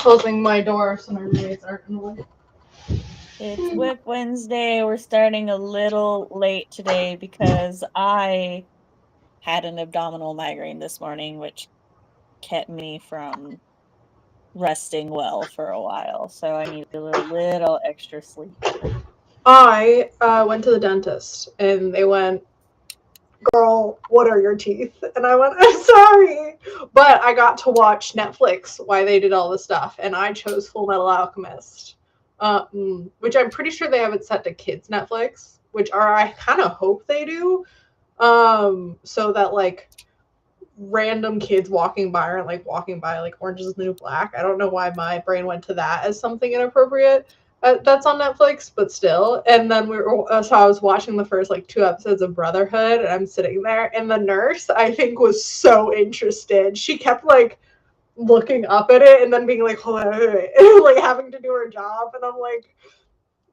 closing my door so my roommates aren't in the way. It's WIP Wednesday. We're starting a little late today because I had an abdominal migraine this morning, which kept me from resting well for a while. So I needed a little extra sleep. I went to the dentist and they went, "Girl, what are your teeth?" And I went, "I'm sorry." But I got to watch Netflix while they did all the stuff, and I chose Full Metal Alchemist, which I'm pretty sure they have it set to kids Netflix, which I kind of hope they do, so that like random kids walking by aren't like walking by like Orange is the New Black. I don't know why my brain went to that as something inappropriate. That's on Netflix, but still. And then so I was watching the first like 2 episodes of Brotherhood, and I'm sitting there, and the nurse I think was so interested. She kept like looking up at it and then being like, "Hold on," and like having to do her job, and I'm like,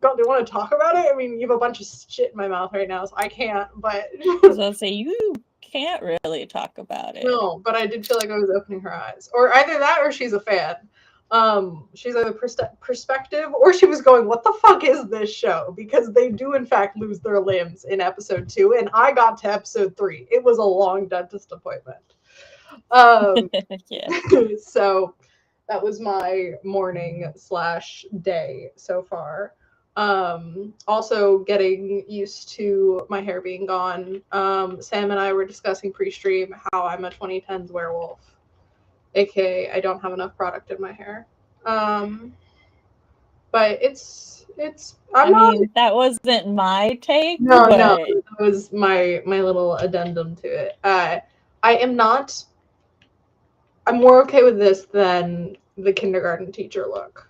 "God, do you want to talk about it?" I mean, you have a bunch of shit in my mouth right now, so I can't. But I was gonna say you can't really talk about it. no, but I did feel like I was opening her eyes, or either that, or she's a fan. She's either perspective, or she was going, "What the fuck is this show?" Because they do in fact lose their limbs in episode 2, and I got to episode 3. It was a long dentist appointment. Yeah. So that was my morning/day so far. Also getting used to my hair being gone. Sam and I were discussing pre-stream how I'm a 2010s werewolf, aka I don't have enough product in my hair. But I mean, that wasn't my take. No, but... no, that was my little addendum to it. I'm more okay with this than the kindergarten teacher look.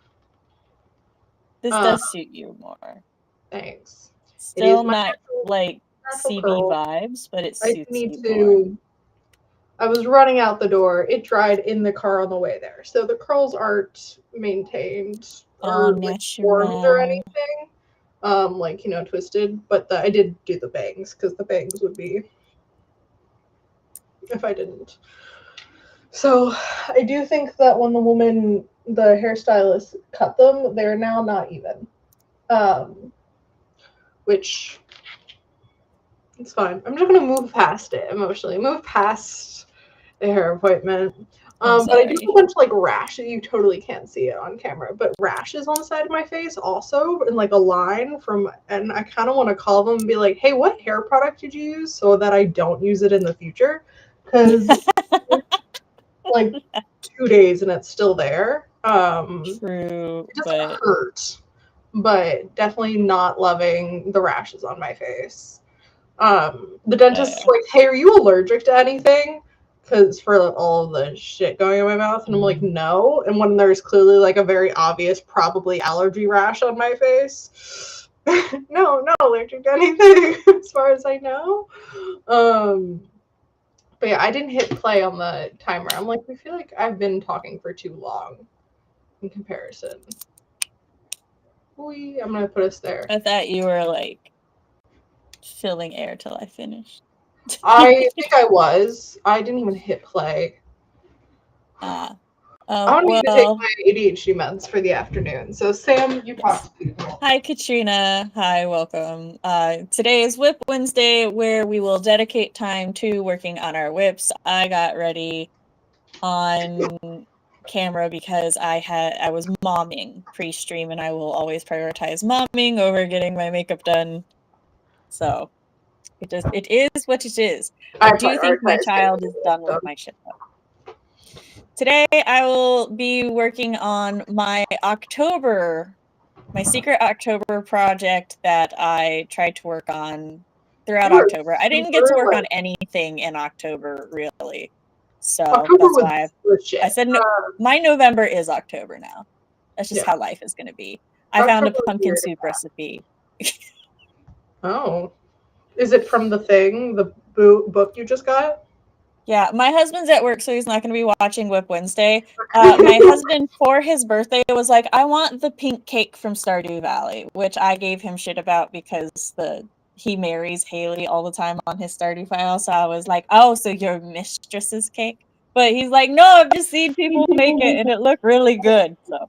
This does suit you more. Thanks. Still not like CB vibes, but it suits you more. I was running out the door. It dried in the car on the way there. So the curls aren't maintained or like formed or anything. Like, twisted. But I did do the bangs, because the bangs would be if I didn't. So I do think that when the hairstylist cut them, they're now not even. Which, it's fine. I'm just going to move past it emotionally. Move past the hair appointment. But I do have a bunch of like rashes. You totally can't see it on camera, but rashes on the side of my face also, in like a line and I kind of want to call them and be like, "Hey, what hair product did you use?" so that I don't use it in the future. Because like 2 days and it's still there. True, it doesn't hurt, but definitely not loving the rashes on my face. The dentist is like, "Hey, are you allergic to anything?" Because for all of the shit going in my mouth, and I'm like, "No." And when there's clearly like a very obvious, probably allergy rash on my face, no, not allergic to anything as far as I know. But yeah, I didn't hit play on the timer. I'm like, I feel like I've been talking for too long in comparison. I'm gonna put us there. I thought you were like filling air till I finished. I think I was. I didn't even hit play. I don't need to take my ADHD meds for the afternoon. So Sam, you talk to people. Hi Katrina. Hi, welcome. Today is WIP Wednesday, where we will dedicate time to working on our WIPs. I got ready on camera because I was momming pre-stream, and I will always prioritize momming over getting my makeup done. So it is what it is. I do think my child is done with my shit though. Today I will be working on my secret October project that I tried to work on throughout October. I didn't get to work on anything in October, really. So that's why I said my November is October now. That's just how life is going to be. I found a pumpkin soup recipe. Oh. Is it from the book you just got? Yeah, my husband's at work, so he's not going to be watching WIP Wednesday. My husband, for his birthday, was like, "I want the pink cake from Stardew Valley," which I gave him shit about because he marries Haley all the time on his Stardew file. So I was like, "Oh, so your mistress's cake?" But he's like, no, I've just seen people make it and it looked really good. So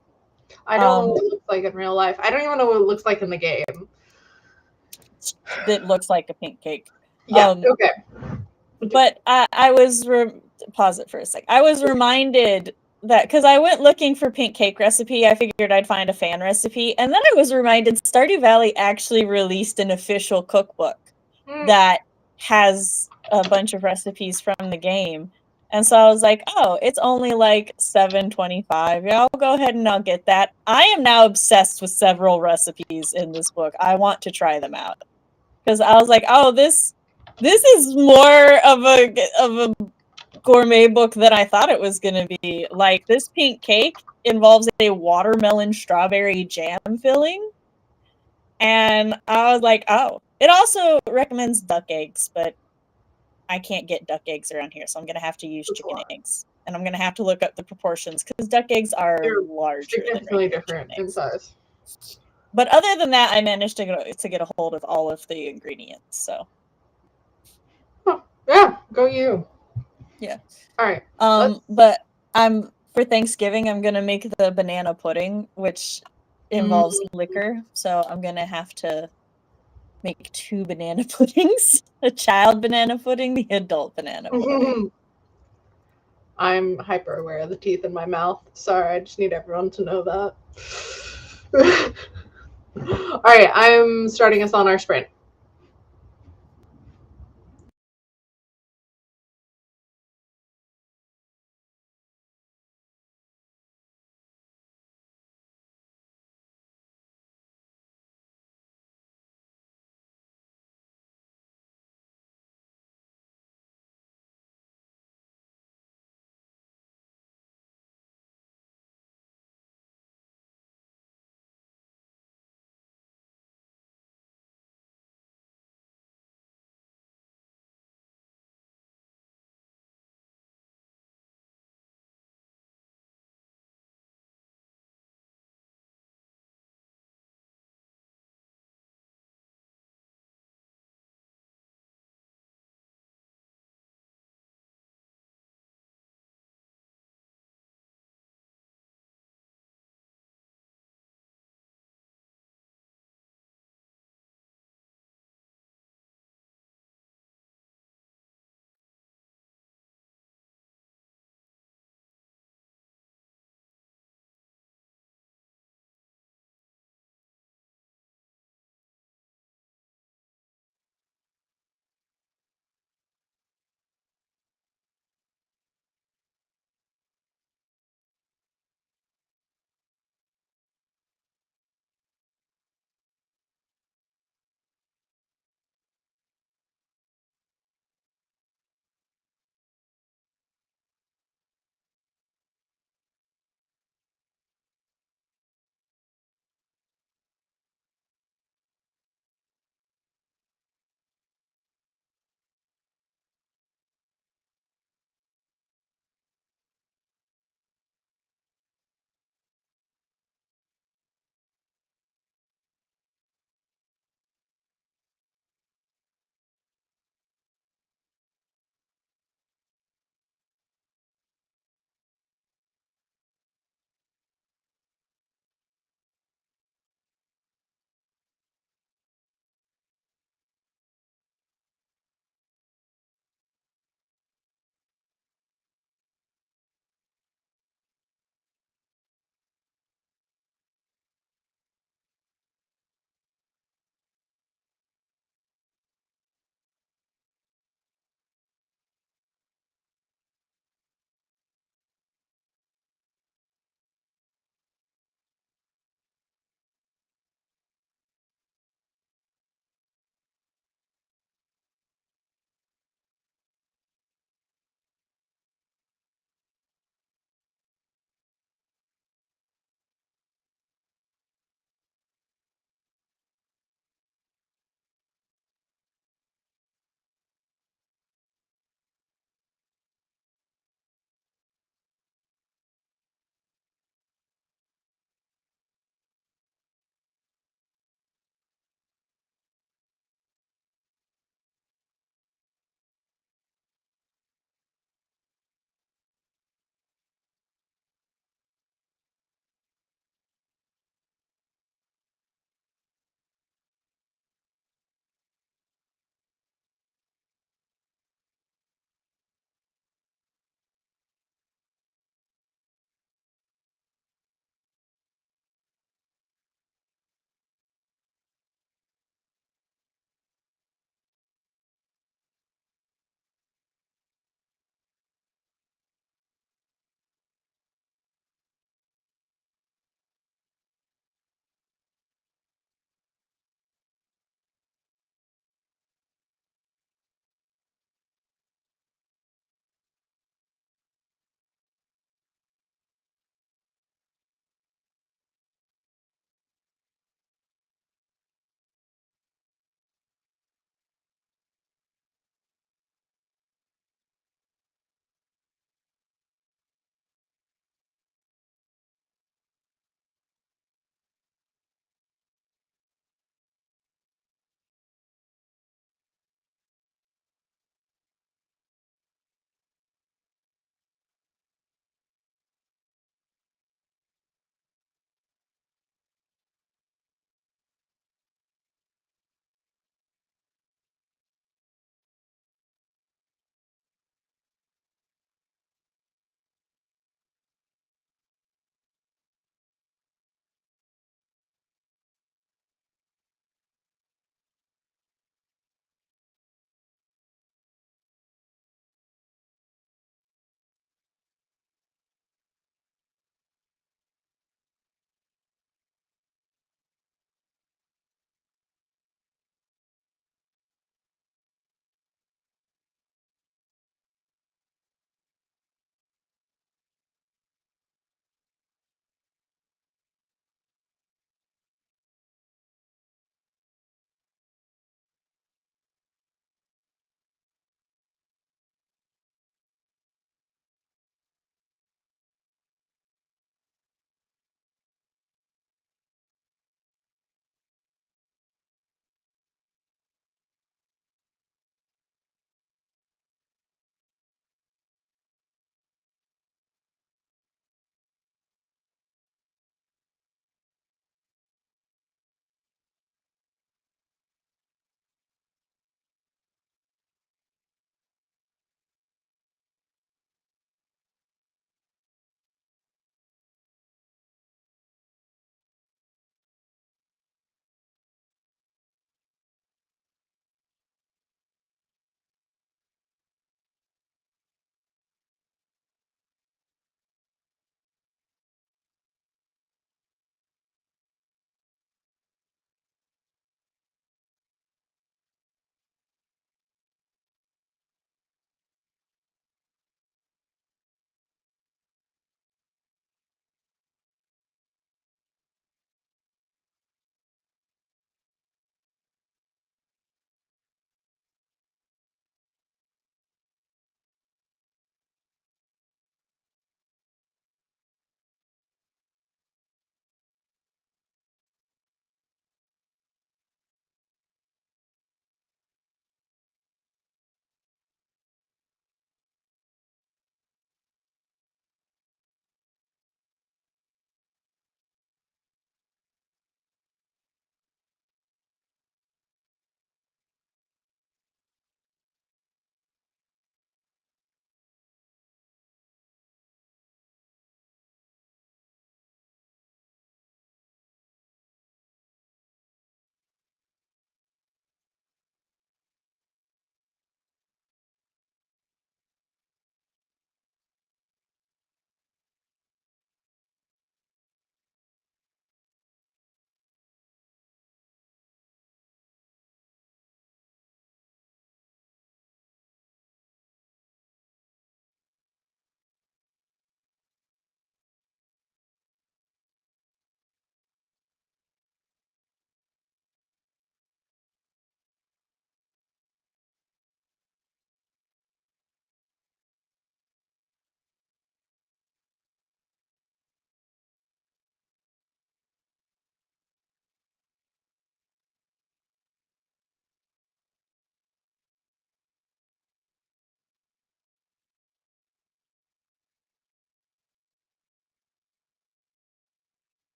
I don't know what it looks like in real life. I don't even know what it looks like in the game. it looks like a pink cake. Yeah, okay. But I was pause it for a sec. I was reminded that because I went looking for pink cake recipe, I figured I'd find a fan recipe, and then I was reminded Stardew Valley actually released an official cookbook that has a bunch of recipes from the game. And so I was like, oh, it's only like $7.25. Yeah, I'll go ahead and I'll get that. I am now obsessed with several recipes in this book. I want to try them out. Because I was like, oh, this is more of a gourmet book than I thought it was gonna be. Like, this pink cake involves a watermelon strawberry jam filling. And I was like, oh. It also recommends duck eggs, but I can't get duck eggs around here, so I'm gonna have to use chicken eggs. And I'm gonna have to look up the proportions because duck eggs are larger than significantly regular different chicken in eggs. size. But other than that, I managed to get a hold of all of the ingredients. So yeah, go you. Yeah. All right. But for Thanksgiving, I'm gonna make the banana pudding, which involves liquor. So I'm gonna have to make 2 banana puddings: a child banana pudding, the adult banana pudding. I'm hyper aware of the teeth in my mouth. Sorry, I just need everyone to know that. All right, I'm starting us on our sprint.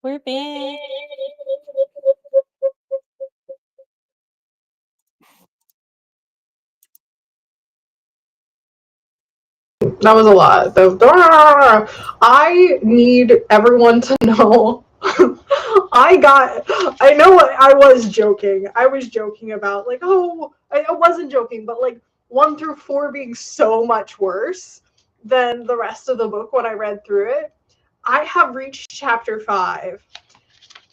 We're back. That was a lot. I need everyone to know. I know I was joking. I was joking about, like, oh, I wasn't joking, but like 1 through 4 being so much worse than the rest of the book when I read through it. I have reached chapter 5,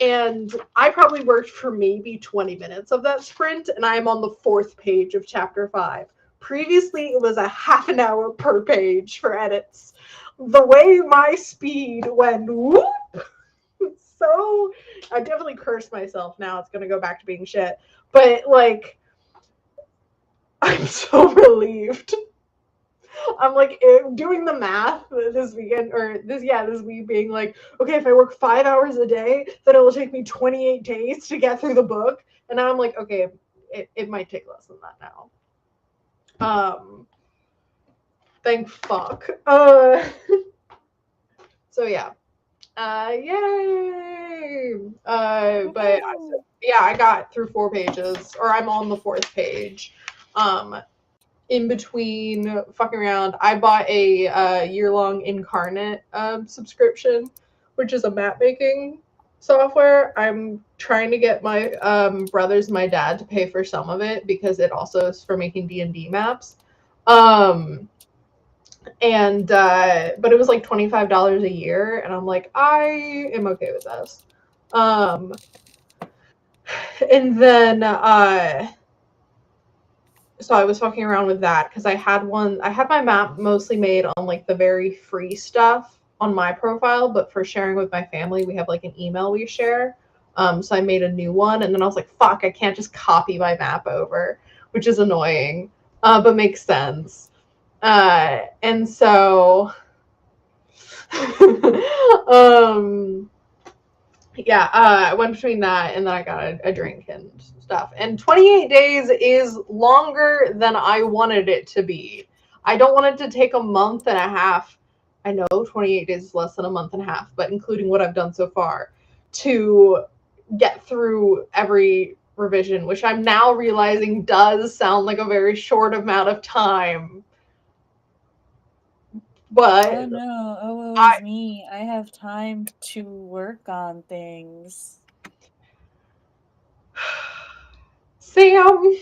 and I probably worked for maybe 20 minutes of that sprint, and I'm on the 4th page of chapter 5. Previously, it was a half an hour per page for edits. The way my speed went whoop, so I definitely cursed myself. Now it's gonna go back to being shit. But like, I'm so relieved. I'm like doing the math this weekend, or this week, being like, okay, if I work 5 hours a day, then it will take me 28 days to get through the book. And now I'm like, okay, it might take less than that now. Thank fuck. So yeah. Yay! But yeah, I got through 4 pages, or I'm on the 4th page. In between fucking around, I bought a year-long Incarnate subscription, which is a map making software. I'm trying to get my brothers and my dad to pay for some of it because it also is for making D&D maps. But it was like $25 a year, and I'm like, I am okay with this. And then so I was fucking around with that because I had my map mostly made on like the very free stuff on my profile, but for sharing with my family, we have like an email we share. So I made a new one, and then I was like, fuck, I can't just copy my map over, which is annoying, but makes sense. And so, yeah, I went between that, and then I got a drink and stuff. And 28 days is longer than I wanted it to be. I don't want it to take a month and a half. I know 28 days is less than a month and a half, but including what I've done so far, to get through every revision, which I'm now realizing does sound like a very short amount of time. But oh no, oh it was me. I have time to work on things. Sam,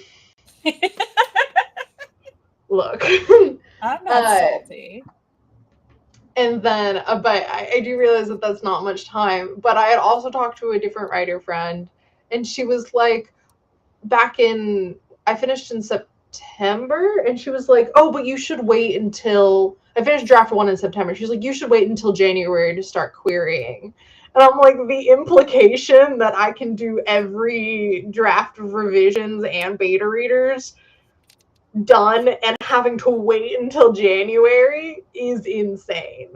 look. I'm not salty. And then, but I do realize that that's not much time. But I had also talked to a different writer friend, and she was like, I finished in September, and she was like, oh, but you should wait until, I finished draft 1 in September. She's like, you should wait until January to start querying. And I'm like, the implication that I can do every draft of revisions and beta readers done and having to wait until January is insane.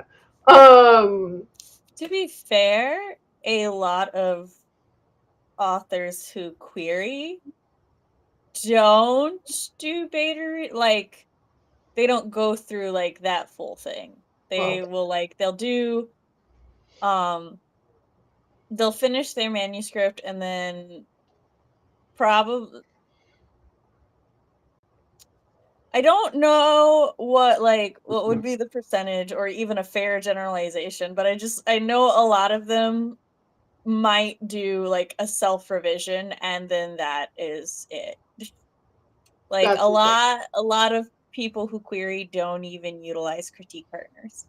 To be fair, a lot of authors who query don't do beta, like they don't go through like that full thing. They will like they'll do they'll finish their manuscript and then probably, I don't know what would be the percentage or even a fair generalization, but I know a lot of them might do like a self-revision and then that is it. Like a lot of people who query don't even utilize critique partners.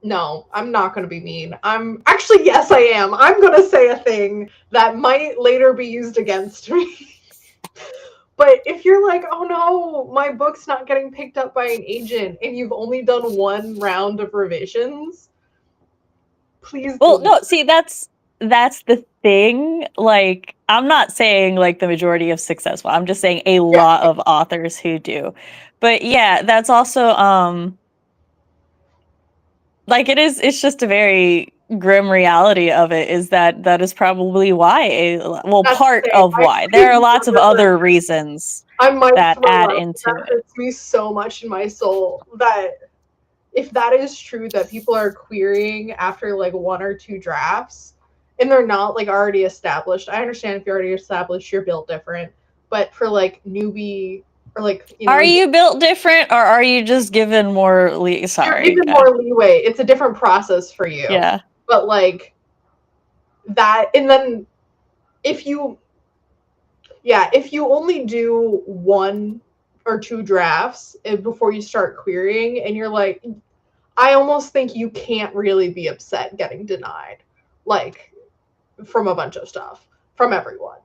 No, I'm not going to be mean. Yes, I am. I'm going to say a thing that might later be used against me. But if you're like, oh no, my book's not getting picked up by an agent, and you've only done 1 round of revisions, please. Well, no, see, that's the thing. Like, I'm not saying like the majority of successful. I'm just saying a lot of authors who do. But yeah, that's also like it's just a very grim reality of it is that is probably why part of why. There are lots of other reasons I might that add into it. That hurts me so much in my soul that if that is true that people are querying after like 1 or 2 drafts and they're not like already established. I understand if you're already established, you're built different, but for like newbie or like, you know, are you built different, or are you just given more you're given more leeway. It's a different process for you. Yeah. But like that, and then if you only do 1 or 2 drafts before you start querying, and you're like, I almost think you can't really be upset getting denied, like, from a bunch of stuff from everyone.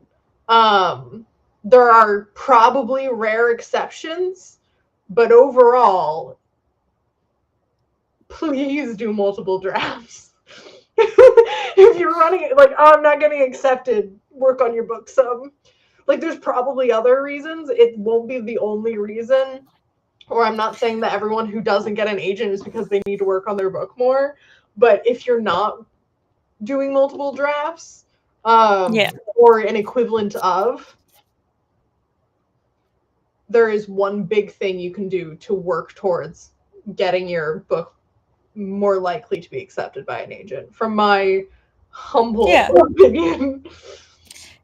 There are probably rare exceptions, but overall, please do multiple drafts. If you're running it like, oh, I'm not getting accepted, work on your book some. Like, there's probably other reasons. It won't be the only reason. Or I'm not saying that everyone who doesn't get an agent is because they need to work on their book more. But if you're not doing multiple drafts, or an equivalent of, there is one big thing you can do to work towards getting your book more likely to be accepted by an agent, from my humble opinion.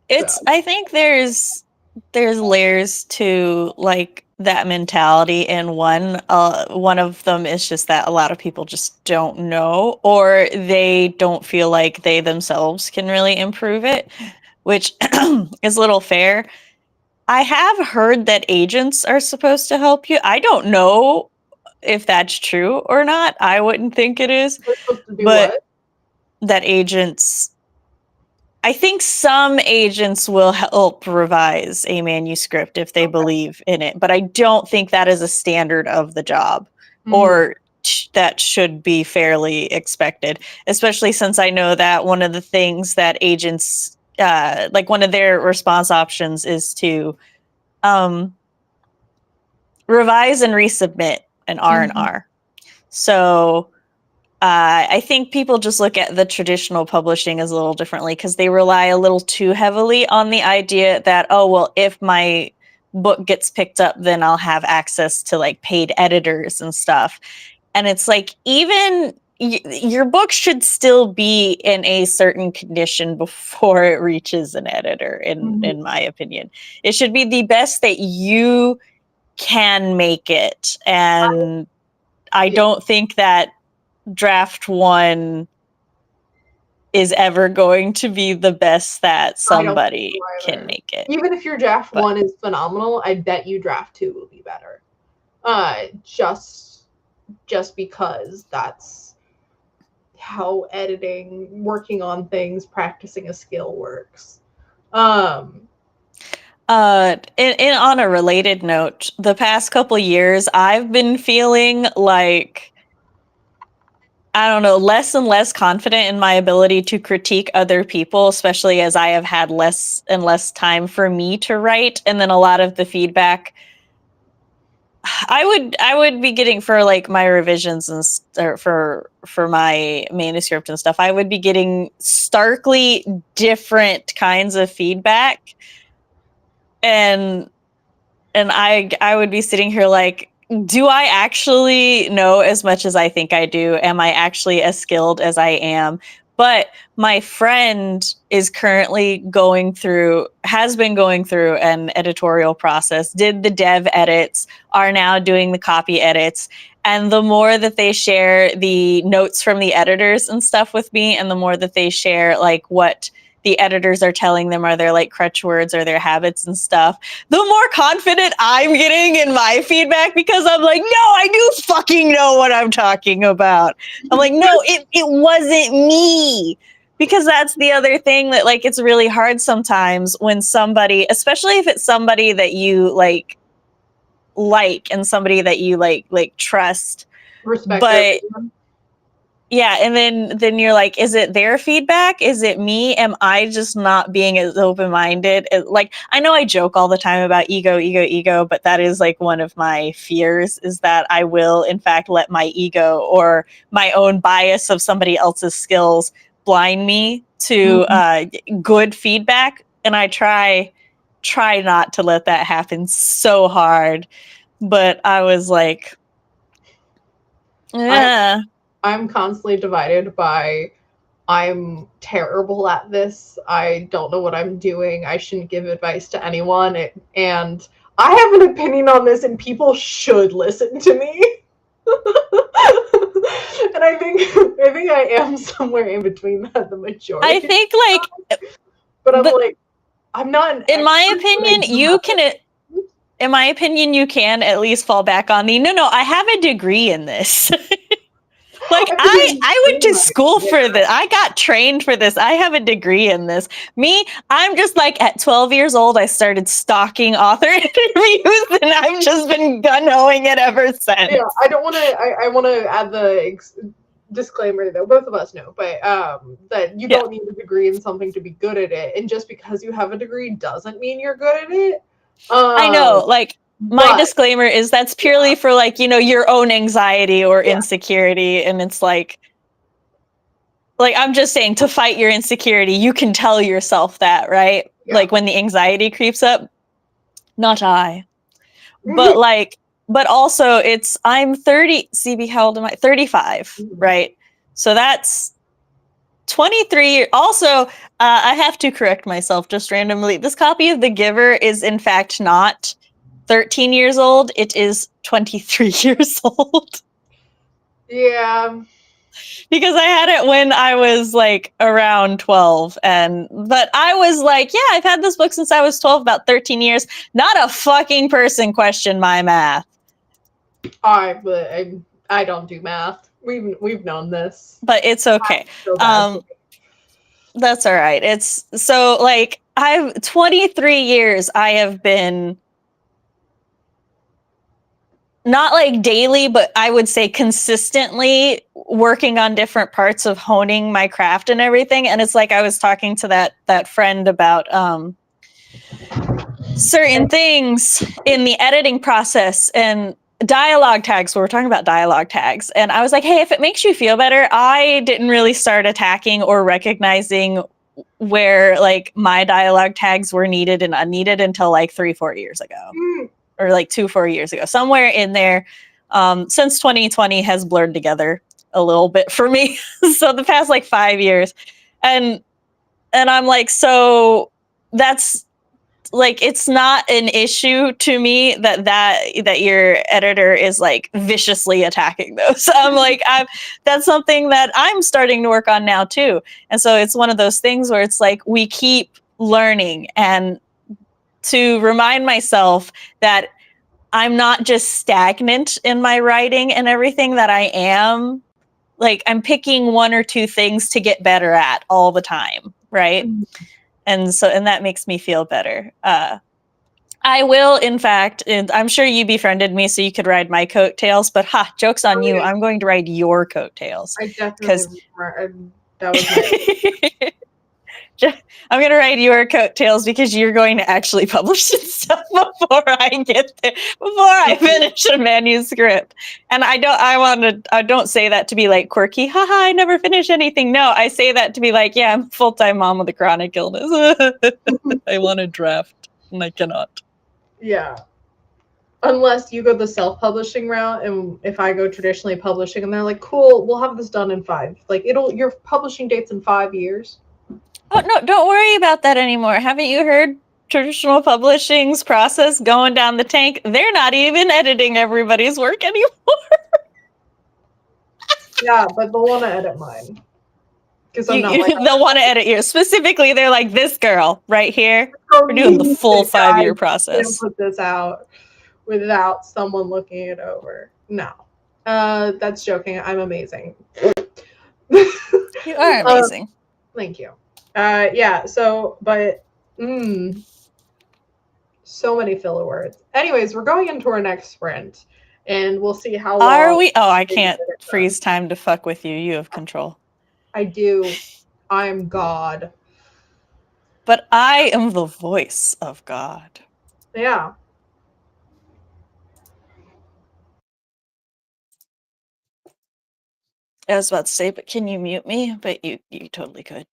It's I think there's layers to like that mentality, and one of them is just that a lot of people just don't know, or they don't feel like they themselves can really improve it, which is a little fair. I have heard that agents are supposed to help you. I don't know if that's true or not. I wouldn't think it is. They're supposed to do but what? That agents, I think some agents will help revise a manuscript if they believe in it, but I don't think that is a standard of the job, or that should be fairly expected, especially since I know that one of the things that agents, like one of their response options is to revise and resubmit an R&R. So I think people just look at the traditional publishing as a little differently, because they rely a little too heavily on the idea that, oh, well, if my book gets picked up, then I'll have access to like paid editors and stuff. And it's like, even your book should still be in a certain condition before it reaches an editor, in my opinion. It should be the best that you can make it. And I don't think that draft 1 is ever going to be the best that somebody can make it. Even if your draft 1 is phenomenal, I bet you draft 2 will be better. Just because that's how editing, working on things, practicing a skill works. On a related note, the past couple years, I've been feeling like, I don't know, less and less confident in my ability to critique other people, especially as I have had less and less time for me to write. And then a lot of the feedback I would be getting for like my revisions or for my manuscript and stuff, I would be getting starkly different kinds of feedback. And I would be sitting here like, do I actually know as much as I think I do? Am I actually as skilled as I am? But my friend is currently has been going through an editorial process, did the dev edits, are now doing the copy edits. And the more that they share the notes from the editors and stuff with me, and the more that they share like what the editors are telling them are their like crutch words or their habits and stuff, the more confident I'm getting in my feedback, because I'm like, no, I do fucking know what I'm talking about. I'm like, no, it wasn't me. Because that's the other thing that like, it's really hard sometimes when somebody, especially if it's somebody that you like and somebody that you like trust, respect, but yeah, and then you're like, is it their feedback? Is it me? Am I just not being as open-minded? Like, I know I joke all the time about ego, but that is like one of my fears, is that I will in fact let my ego or my own bias of somebody else's skills blind me to good feedback. And I try not to let that happen so hard. But I was like, Yeah. I'm constantly divided by I'm terrible at this. I don't know what I'm doing. I shouldn't give advice to anyone. And I have an opinion on this, and people should listen to me. And I think I am somewhere in between that the majority. I think, like, But I'm like, I'm not an in my expert, but I opinion, do you have can. it. In my opinion, you can at least fall back on the no. I have a degree in this. Like I I mean, I went to right, school yeah. for this. I got trained for this. I have a degree in this. Me, I'm just like at 12 years old, I started stalking author interviews, and I've just been gun-hoing it ever since. Yeah, I don't want to. I want to add the disclaimer that both of us know, but that you don't need a degree in something to be good at it, and just because you have a degree doesn't mean you're good at it. I know, like my But disclaimer is that's purely for like, your own anxiety or insecurity, and it's like I'm just saying, to fight your insecurity, you can tell yourself that, right? Yeah. Like when the anxiety creeps up, not I. But but also I'm 30, CB, how old am I? 35, right? So that's 23. Also, I have to correct myself just randomly. This copy of The Giver is in fact not 13 years old. It is 23 years old. Yeah. Because I had it when I was like around 12, but I was like, yeah, I've had this book since I was 12, about 13 years. Not a fucking person questioned my math. I don't do math. We've known this. But it's okay. That's all right. It's so like I've 23 years I have been not like daily, but I would say consistently working on different parts of honing my craft and everything. And it's like I was talking to that friend about certain things in the editing process and dialogue tags. We were talking about dialogue tags, and I was like, hey, if it makes you feel better, I didn't really start attacking or recognizing where like my dialogue tags were needed and unneeded until like 3-4 years ago. Or like 2-4 years ago, somewhere in there. Since 2020 has blurred together a little bit for me. So the past like 5 years, and I'm like, so that's like, it's not an issue to me that your editor is like viciously attacking those. So I'm like, that's something that I'm starting to work on now too. And so it's one of those things where it's like we keep learning, and to remind myself that I'm not just stagnant in my writing and everything, that I am like, I'm picking 1 or 2 things to get better at all the time, right? And that makes me feel better. I will, in fact, and I'm sure you befriended me so you could ride my coattails, but joke's on you. I'm going to ride your coattails. I definitely that was my I'm going to ride your coattails because you're going to actually publish stuff before I get there, before I finish a manuscript. And I don't say that to be like quirky, haha, I never finish anything. No, I say that to be like, yeah, I'm a full-time mom with a chronic illness. I want to draft and I cannot. Yeah. Unless you go the self-publishing route, and if I go traditionally publishing, and they're like, cool, we'll have this done in 5. Like, your publishing date's in 5 years. Oh, no, don't worry about that anymore. Haven't you heard traditional publishing's process going down the tank? They're not even editing everybody's work anymore. Yeah, but they'll want to edit mine. Because I'm not like... They'll want to edit yours. Specifically, they're like, this girl right here, we're doing the full 5-year process. Put this out without someone looking it over. No. That's joking. I'm amazing. You are amazing. Thank you. Yeah, so, but, so many filler words. Anyways, we're going into our next sprint, and we'll see how long... Are we? Oh, I can't freeze time to fuck with you. You have control. I do. I'm God. But I am the voice of God. Yeah. I was about to say, but can you mute me? But you totally could.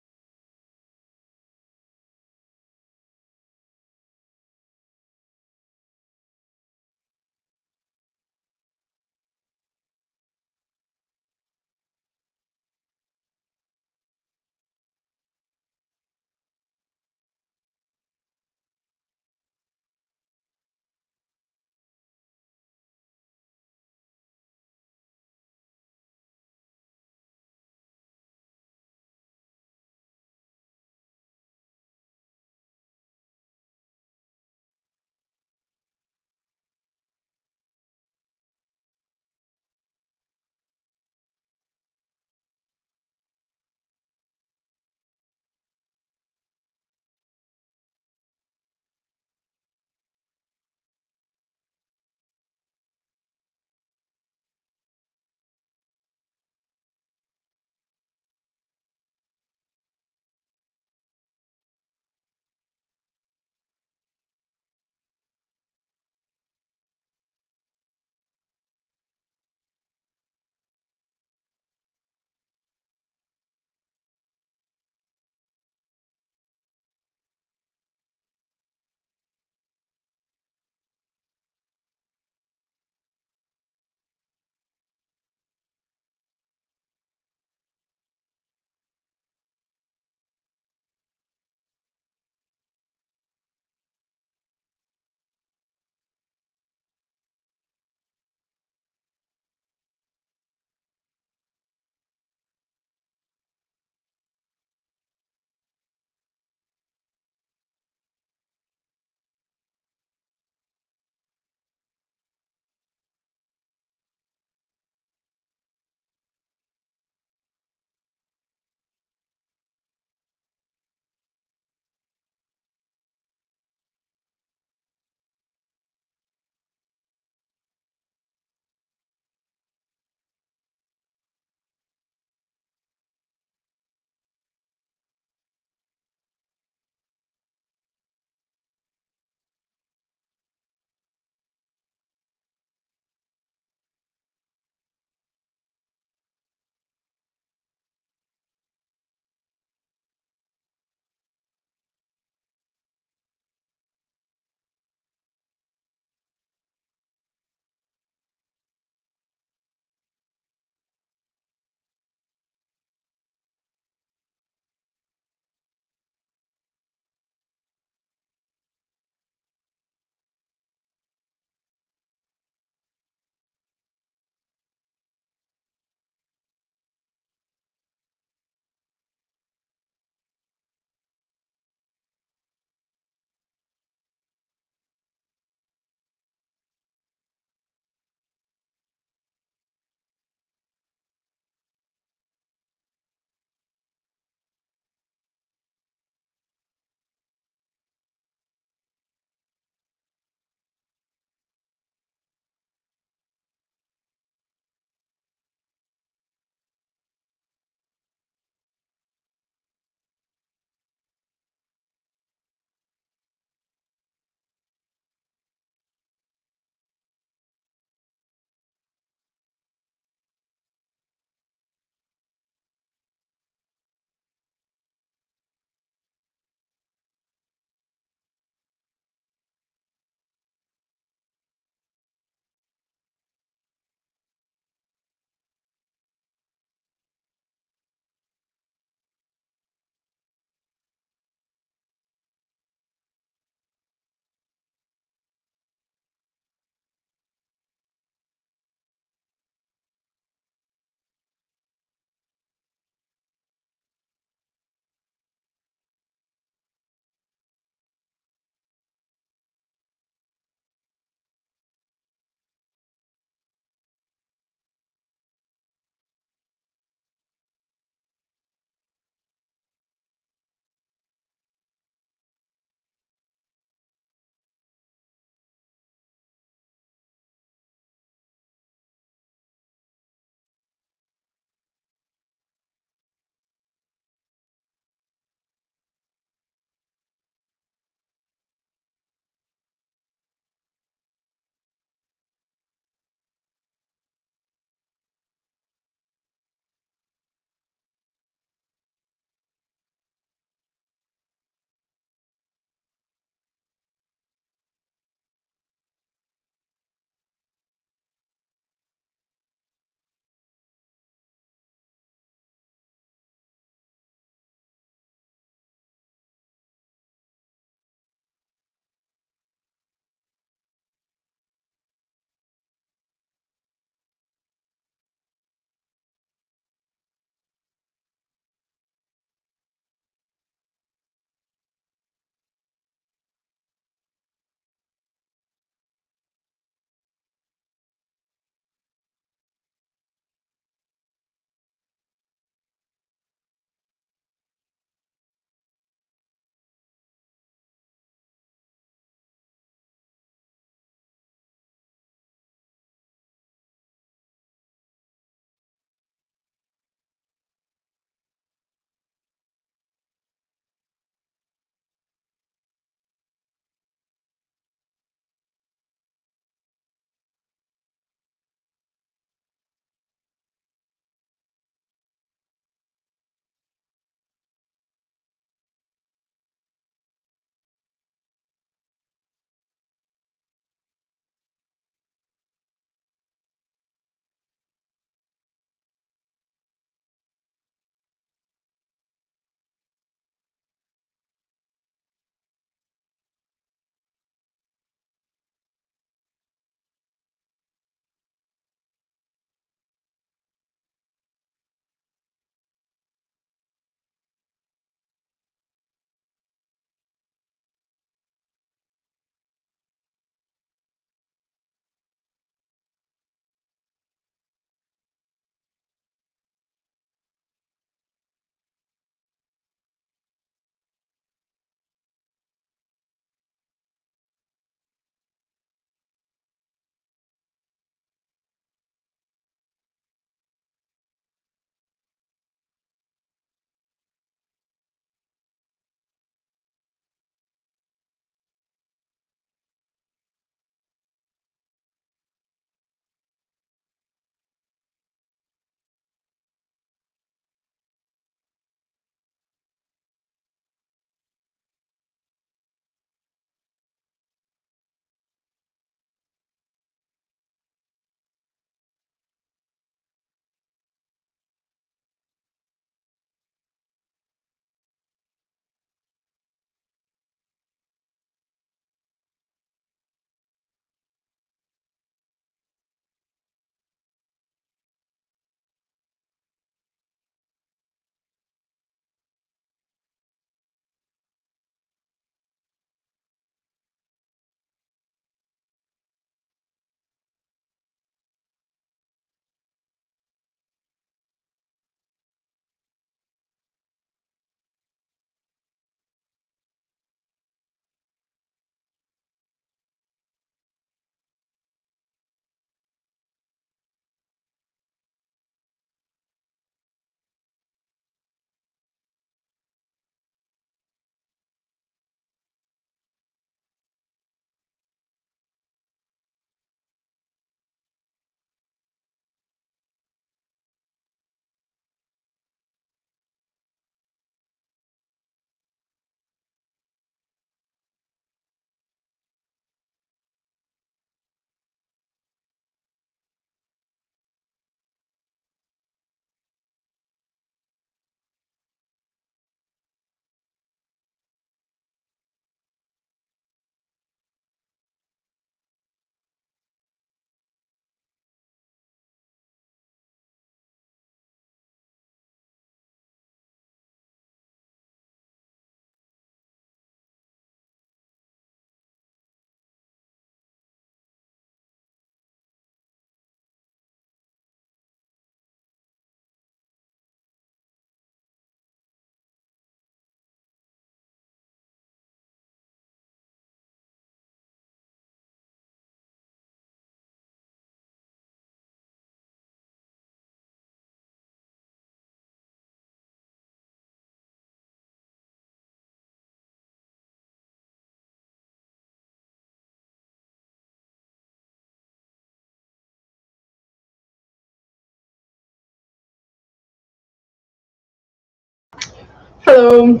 Hello.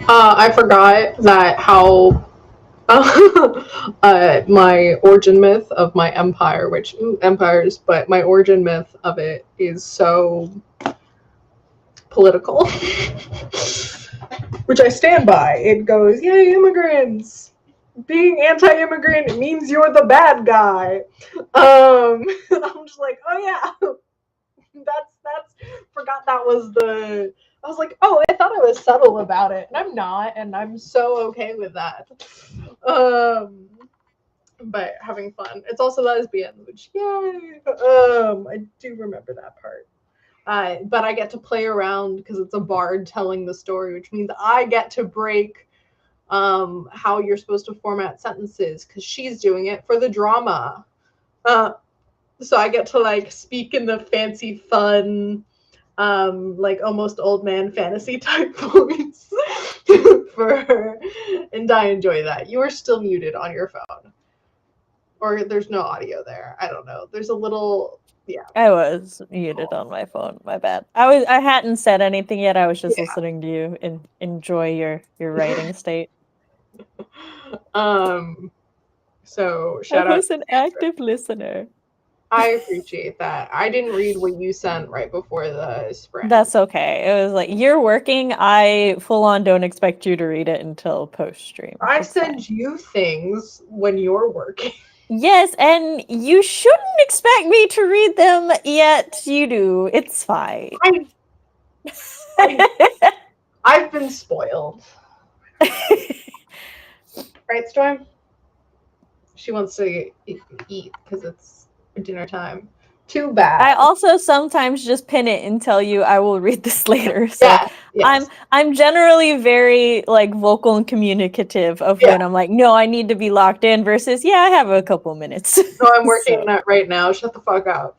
I forgot that how my origin myth of my empire, which empires, but my origin myth of it is so political, which I stand by. It goes, "Yay, immigrants! Being anti-immigrant means you're the bad guy." I'm just like, oh yeah, that's forgot that was the. I was like, oh, I thought I was subtle about it, and I'm not, and I'm so okay with that. But having fun. It's also lesbian, which yay. I do remember that part. But I get to play around because it's a bard telling the story, which means I get to break how you're supposed to format sentences because she's doing it for the drama. So I get to like speak in the fancy, fun, like almost old man fantasy type voice for her, and I enjoy that. You are still muted on your phone, or there's no audio there. I don't know. There's a little, yeah. I was muted on my phone. My bad. I hadn't said anything yet. I was just Yeah. listening to you and enjoy your writing state. So shout out. I was an active listener. I appreciate that. I didn't read what you sent right before the sprint. That's okay. It was like, you're working. I full on don't expect you to read it until post stream. I send you things when you're working. Yes, and you shouldn't expect me to read them, yet you do. It's fine. I've been spoiled. Right, Storm? She wants to eat because it's dinner time. Too bad. I also sometimes just pin it and tell you I will read this later. So yeah, yes. I'm generally very like vocal and communicative of when I'm like, no, I need to be locked in versus I have a couple minutes. No, I'm working on it right now. Shut the fuck up.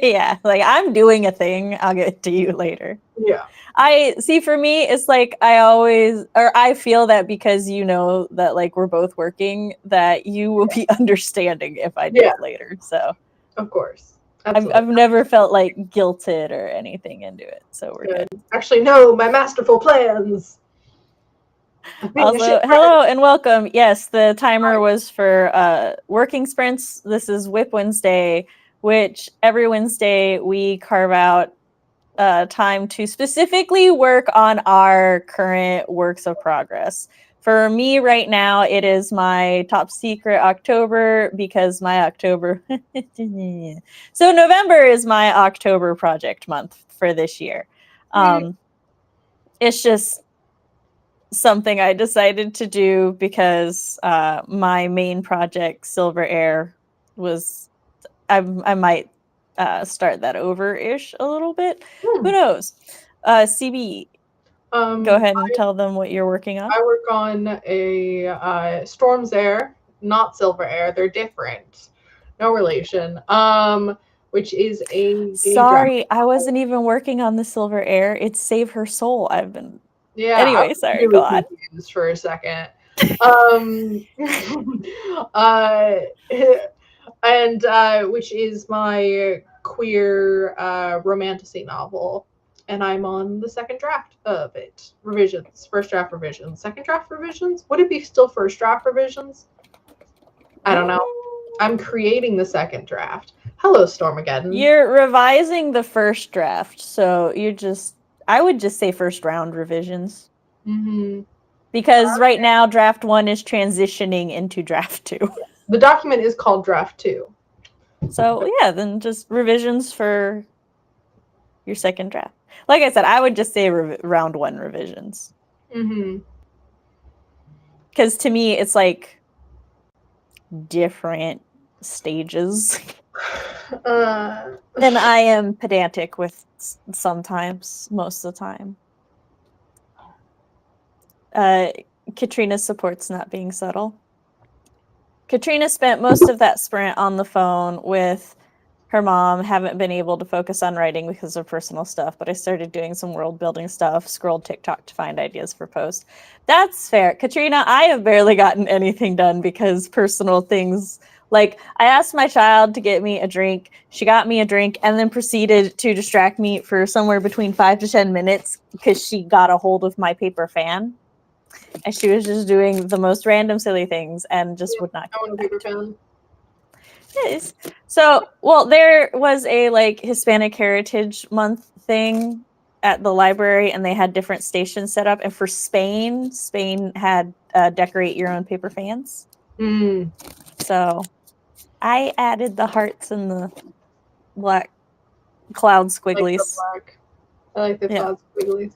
Yeah, like I'm doing a thing. I'll get to you later. Yeah. I see, for me, it's like I feel that because you know that like we're both working, that you will be understanding if I do it later. So of course. I've never felt like guilted or anything into it. So we're good. Actually, no, my masterful plans. Also, hello and welcome. Yes, the timer was for working sprints. This is WIP Wednesday, which every Wednesday we carve out time to specifically work on our current works of progress. For me right now, it is my top secret October because my October. So November is my October project month for this year. It's just something I decided to do because my main project, Silver Heir, was. I might start that over-ish a little bit. Who knows? CB, go ahead and tell them what you're working on. I work on a Storm's Heir, not Silver Heir. They're different. No relation. Which is a Sorry, I wasn't even working on the Silver Heir. It's Save Her Soul. I've been. Yeah. Anyway, sorry. Go on. Confused for a second. And which is my queer romantasy novel, and I'm on the second draft of it. Revisions, first draft revisions, second draft revisions. Would it be still first draft revisions? I don't know. I'm creating the second draft. Hello, Stormageddon. You're revising the first draft, so I would just say first round revisions. Mm-hmm. Because right now, draft 1 is transitioning into draft 2. The document is called draft 2. So yeah, then just revisions for your second draft. Like I said, I would just say round 1 revisions. Mm-hmm. Because to me, it's like different stages. And I am pedantic with sometimes, most of the time. Katrina supports not being subtle. Katrina spent most of that sprint on the phone with her mom. Haven't been able to focus on writing because of personal stuff, but I started doing some world building stuff, scrolled TikTok to find ideas for posts. That's fair. Katrina, I have barely gotten anything done because personal things Like, I asked my child to get me a drink. She got me a drink and then proceeded to distract me for somewhere between 5 to 10 minutes because she got a hold of my paper fan. And she was just doing the most random silly things and just would not I want a paper fan. Yes. So, well, there was a like Hispanic Heritage Month thing at the library, and they had different stations set up. And for Spain had decorate your own paper fans. Mm. So I added the hearts and the black cloud squigglies. I like the cloud squigglies.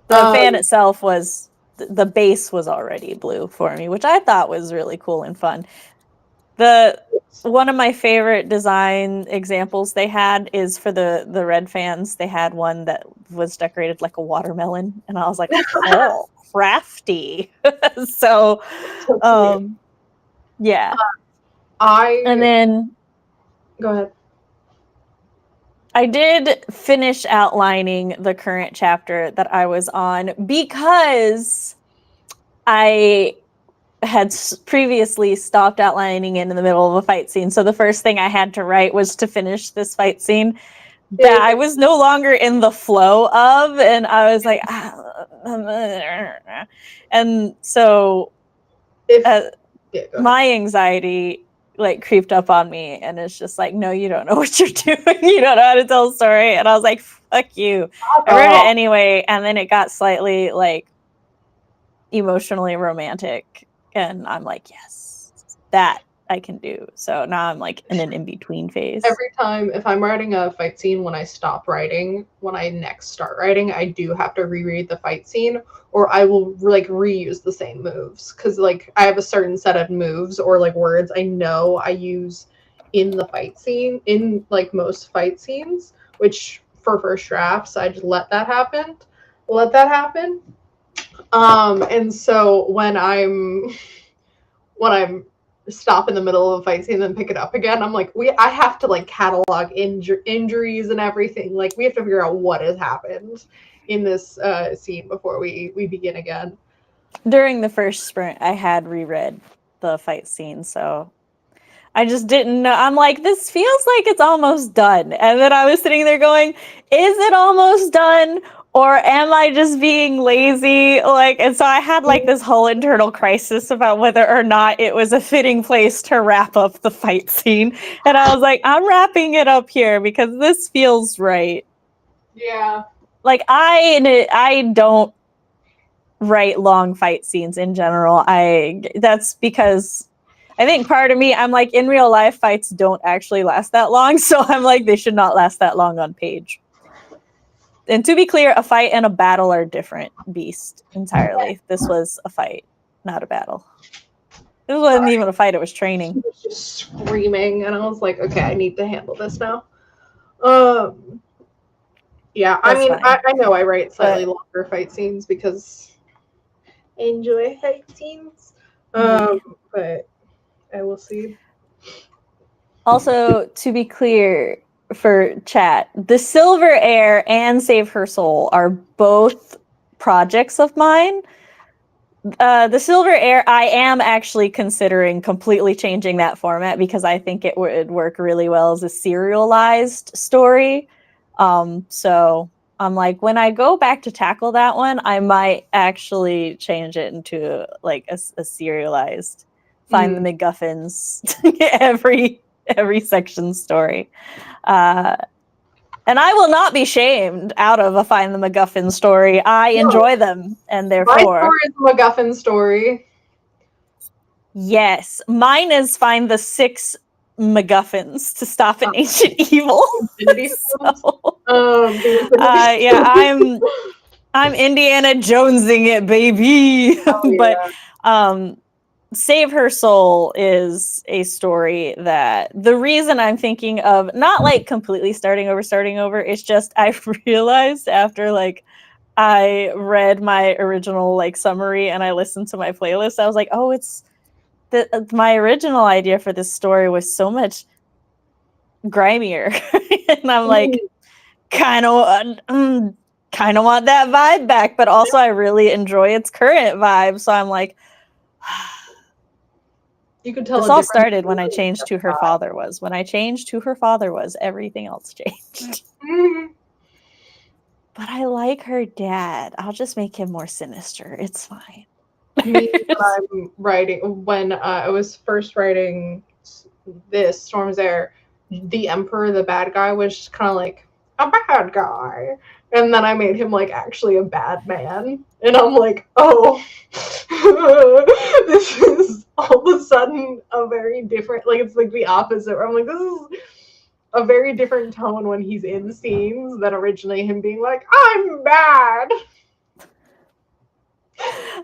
The fan itself was the base was already blue for me, which I thought was really cool and fun. One of my favorite design examples they had is for the red fans. They had one that was decorated like a watermelon, and I was like, oh, crafty. So yeah. And then go ahead. I did finish outlining the current chapter that I was on because I had previously stopped outlining it in the middle of a fight scene. So the first thing I had to write was to finish this fight scene that I was no longer in the flow of. And I was like, and so my anxiety like creeped up on me, and it's just like, no, you don't know what you're doing. You don't know how to tell a story. And I was like, fuck you. I wrote it anyway. And then it got slightly like emotionally romantic. And I'm like, yes, that I can do. So now I'm like in an in-between phase. Every time, if I'm writing a fight scene, when I stop writing, when I next start writing, I do have to reread the fight scene, or I will like reuse the same moves. Because like I have a certain set of moves or like words I know I use in the fight scene, in like most fight scenes, which for first drafts, I just let that happen. And so when I'm stop in the middle of a fight scene and then pick it up again, I'm like, I have to like catalog injuries and everything. Like we have to figure out what has happened in this scene before we begin again. During the first sprint, I had reread the fight scene, so I just didn't know. I'm like, this feels like it's almost done. And then I was sitting there going, is it almost done? Or am I just being lazy? Like, and so I had like this whole internal crisis about whether or not it was a fitting place to wrap up the fight scene. And I was like, I'm wrapping it up here because this feels right. Yeah. Like I don't write long fight scenes in general. That's because I think part of me, I'm like, in real life, fights don't actually last that long. So I'm like, they should not last that long on page. And to be clear, a fight and a battle are different beasts entirely. This was a fight, not a battle. This wasn't even a fight, it was training. She was just screaming, and I was like, okay, I need to handle this now. Yeah, I mean, I know I write slightly longer fight scenes because I enjoy fight scenes. But I will see. Also, to be clear for chat, the Silver Heir and Save Her Soul are both projects of mine. The Silver Heir, I am actually considering completely changing that format because I think it would work really well as a serialized story. So I'm like, when I go back to tackle that one, I might actually change it into like a serialized find the MacGuffins every section story. And I will not be shamed out of a Find the MacGuffin story. I enjoy them, and therefore... My story is a MacGuffin story. Yes. Mine is find the 6 MacGuffins to stop an ancient evil. Yeah, I'm Indiana Jonesing it, baby. Oh, yeah. But Save Her Soul is a story that the reason I'm thinking of not like completely starting over is just I realized after like I read my original like summary and I listened to my playlist, I was like, oh, it's my original idea for this story was so much grimier. And I'm like, kind of want that vibe back, but also I really enjoy its current vibe. So I'm like, You could tell This a all difference started when I changed who her father was. When I changed who her father was, everything else changed. Mhm. But I like her dad. I'll just make him more sinister. It's fine. Me, when I'm writing, when I was first writing this Storm's Heir, the Emperor, the bad guy, was just kind of like a bad guy, and then I made him like actually a bad man, and I'm like, oh, this is all of a sudden a very different. Like it's like the opposite. Where I'm like, this is a very different tone when he's in scenes than originally him being like, I'm bad.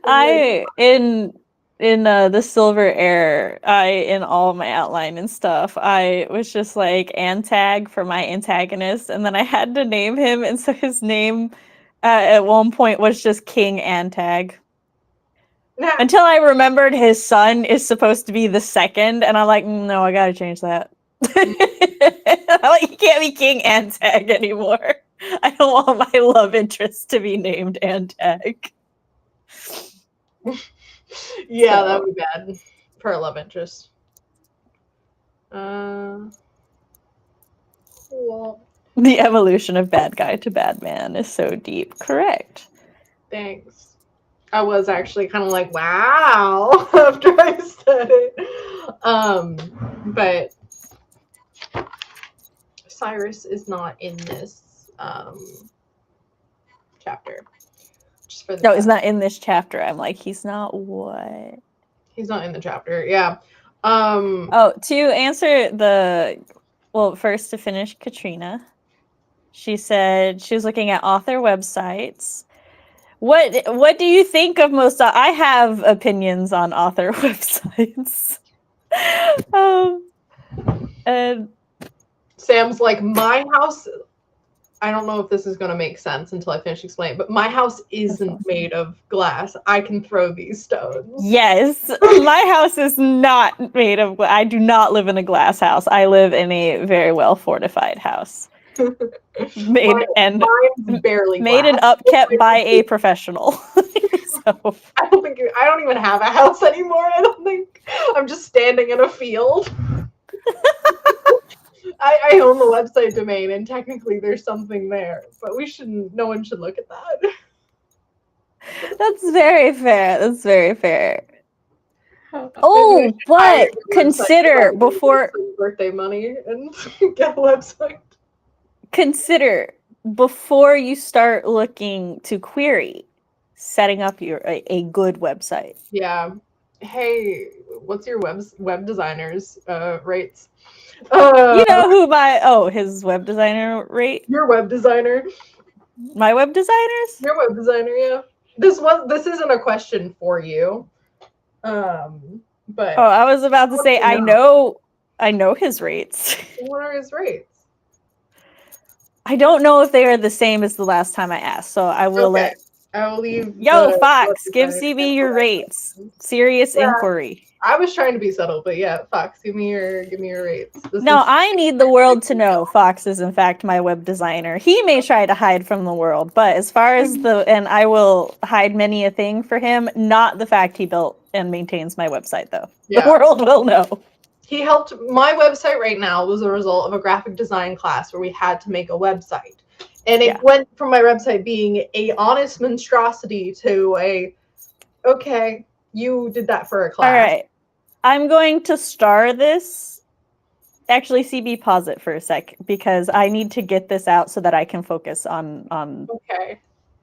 I in the Silver Heir, in all my outline and stuff, I was just like Antag for my antagonist, and then I had to name him, and so his name at one point was just King Antag. Until I remembered his son is supposed to be the second, and I'm like, no, I gotta change that. Like, he can't be King Antag anymore. I don't want my love interest to be named Antag. Yeah, So. that would be bad for a love interest. Well, The evolution of bad guy to bad man is so deep. Correct. thanks. I was actually kind of like, wow, after I said it. But Cyrus is not in this chapter. Just for the No, he's not in this chapter. I'm like, he's not what? He's not in the chapter. Yeah. Oh, to answer first to finish Katrina, she said she was looking at author websites. What do you think of most? I have opinions on author websites. And Sam's like, my house. I don't know if this is going to make sense until I finish explaining, but my house isn't made of glass. I can throw these stones. Yes, my house is not made of glass. I do not live in a glass house. I live in a very well fortified house. Mine's barely made and upkept by a professional. So I don't even have a house anymore. I don't think. I'm just standing in a field. I own the website domain, and technically there's something there, but no one should look at that. That's very fair. That's very fair. Oh, but consider before birthday money and get a website. Consider before you start looking to query, setting up a good website. Yeah. Hey, what's your web designer's rates? You know who his web designer rate? Your web designer. My web designers? Your web designer, yeah. This isn't a question for you. But I was about to say I know his rates. What are his rates? I don't know if they are the same as the last time I asked, so I will I will leave. Yo, Fox, give CB your rates. Serious inquiry. I was trying to be subtle, but yeah, Fox, give me your rates. I need the world to know Fox is in fact my web designer. He may try to hide from the world, but as far as and I will hide many a thing for him, not the fact he built and maintains my website though. Yeah. The world will know. He helped. My website right now was a result of a graphic design class where we had to make a website. And it went from my website being a honest monstrosity to okay, you did that for a class. All right. I'm going to star this. Actually, CB, pause it for a sec because I need to get this out so that I can focus on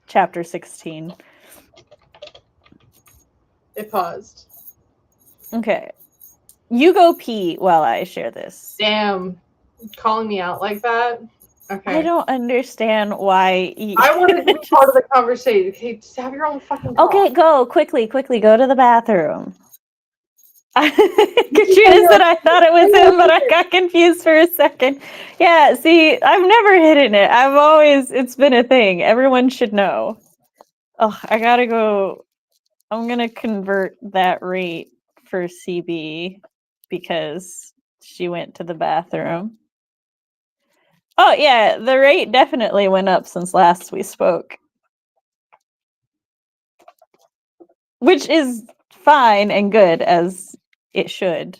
chapter 16. It paused. Okay. You go pee while I share this. Damn. Calling me out like that? Okay. I don't understand why. I wanted to be part of the conversation. Okay, just have your own fucking talk. Okay, go. Quickly, go to the bathroom. Katrina said I thought it was him, but I got confused for a second. Yeah, see, I've never hidden it. It's been a thing. Everyone should know. Oh, I gotta go. I'm gonna convert that rate for CB because she went to the bathroom. Oh, yeah, the rate definitely went up since last we spoke. Which is fine and good as it should.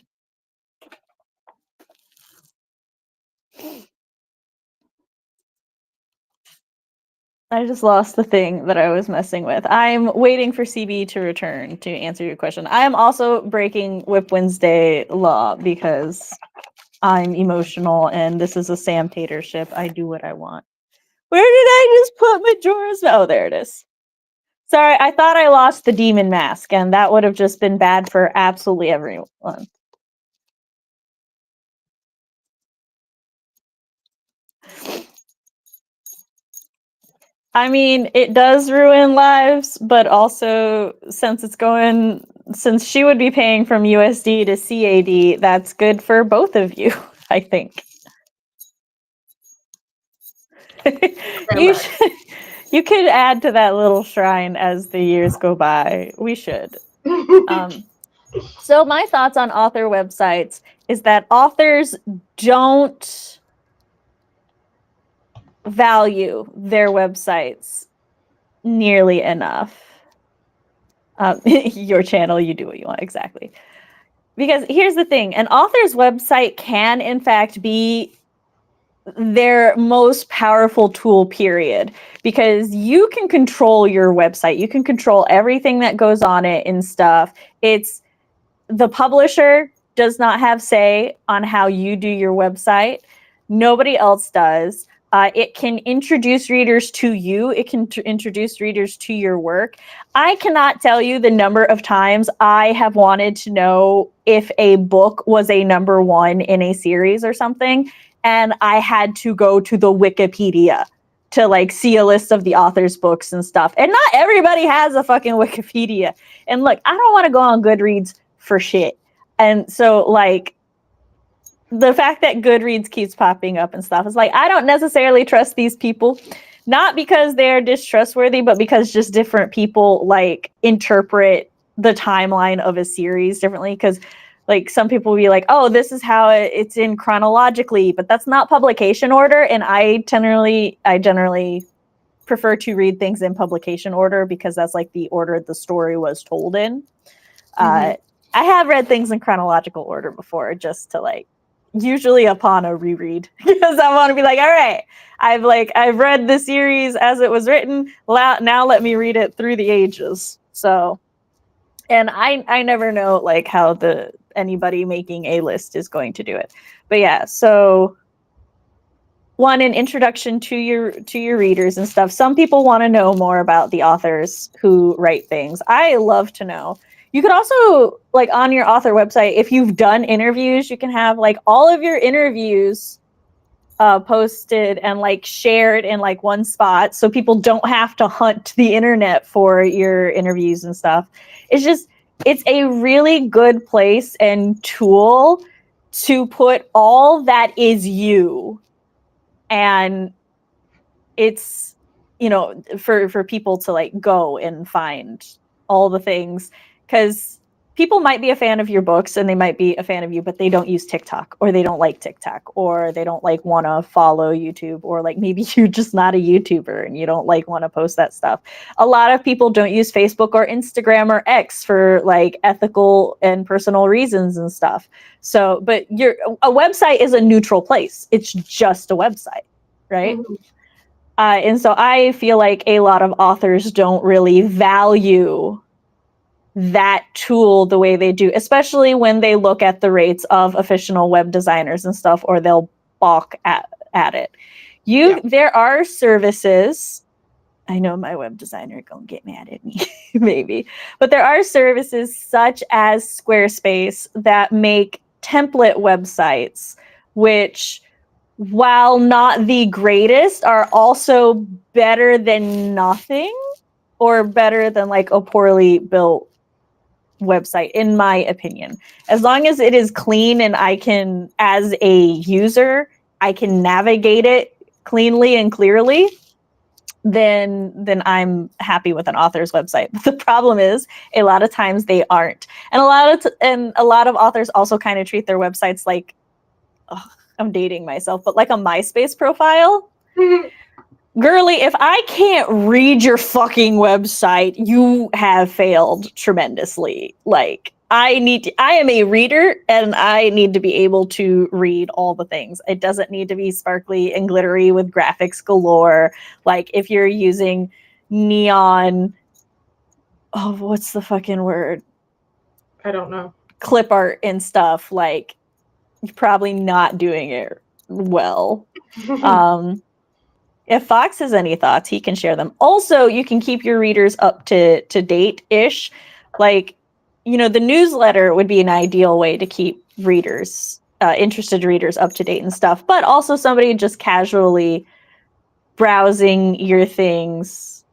I just lost the thing that I was messing with. I'm waiting for CB to return to answer your question. I am also breaking WIP Wednesday law because I'm emotional and this is a Sam Tater ship. I do what I want. Where did I just put Majora's? Oh, there it is. Sorry, I thought I lost the demon mask, and that would have just been bad for absolutely everyone. I mean, it does ruin lives, but also since she would be paying from USD to CAD, that's good for both of you, I think. You could add to that little shrine as the years go by. We should. So my thoughts on author websites is that authors don't value their websites nearly enough. Your channel, you do what you want, exactly. Because here's the thing, an author's website can in fact be their most powerful tool, period, because you can control your website. You can control everything that goes on it and stuff. It's the publisher does not have say on how you do your website. Nobody else does. It can introduce readers to you. It can introduce readers to your work. I cannot tell you the number of times I have wanted to know if a book was a #1 in a series or something, and I had to go to the Wikipedia to like see a list of the author's books and stuff. And not everybody has a fucking Wikipedia. And look, I don't want to go on Goodreads for shit. And so like the fact that Goodreads keeps popping up and stuff is like, I don't necessarily trust these people, not because they're distrustworthy, but because just different people like interpret the timeline of a series differently. Because like some people will be like, oh, this is how it's in chronologically, but that's not publication order. And I generally prefer to read things in publication order because that's like the order the story was told in. I have read things in chronological order before, just to like, usually upon a reread, because I want to be like, all right, I've read the series as it was written. Now let me read it through the ages. So, and I never know like how anybody making a list is going to do it. But yeah, so one, an introduction to your readers and stuff. Some people want to know more about the authors who write things. I love to know. You could also, like on your author website, if you've done interviews, you can have like all of your interviews posted and like shared in like one spot, so people don't have to hunt the internet for your interviews and stuff. It's a really good place and tool to put all that is you. And it's, you know, for people to like go and find all the things, because people might be a fan of your books and they might be a fan of you, but they don't use TikTok, or they don't like TikTok, or they don't like want to follow YouTube, or like maybe you're just not a YouTuber and you don't like want to post that stuff. A lot of people don't use Facebook or Instagram or X for like ethical and personal reasons and stuff. So, but a website is a neutral place. It's just a website, right? And so I feel like a lot of authors don't really value that tool the way they do, especially when they look at the rates of official web designers and stuff, or they'll balk at it. There are services. I know my web designer gonna get mad at me, maybe, but there are services such as Squarespace that make template websites, which, while not the greatest, are also better than nothing, or better than like a poorly built website, in my opinion. As long as it is clean and I can, as a user, I can navigate it cleanly and clearly, then I'm happy with an author's website. But the problem is, a lot of times they aren't, and a lot of authors also kind of treat their websites like, I'm dating myself, but like a MySpace profile. Girly, if I can't read your fucking website, you have failed tremendously. Like, I am a reader, and I need to be able to read all the things. It doesn't need to be sparkly and glittery with graphics galore. Like if you're using neon, oh, what's the fucking word? I don't know. Clip art and stuff, like you're probably not doing it well. If Fox has any thoughts, he can share them. Also, you can keep your readers up to date-ish. Like, you know, the newsletter would be an ideal way to keep readers, interested readers, up to date and stuff. But also somebody just casually browsing your things.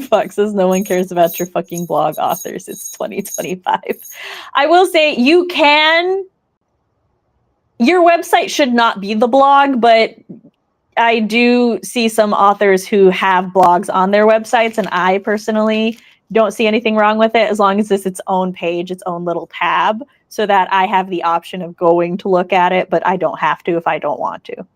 Fox says no one cares about your fucking blog authors. It's 2025. I will say you can. Your website should not be the blog, but I do see some authors who have blogs on their websites, and I personally don't see anything wrong with it as long as it's its own page, its own little tab, so that I have the option of going to look at it, but I don't have to if I don't want to.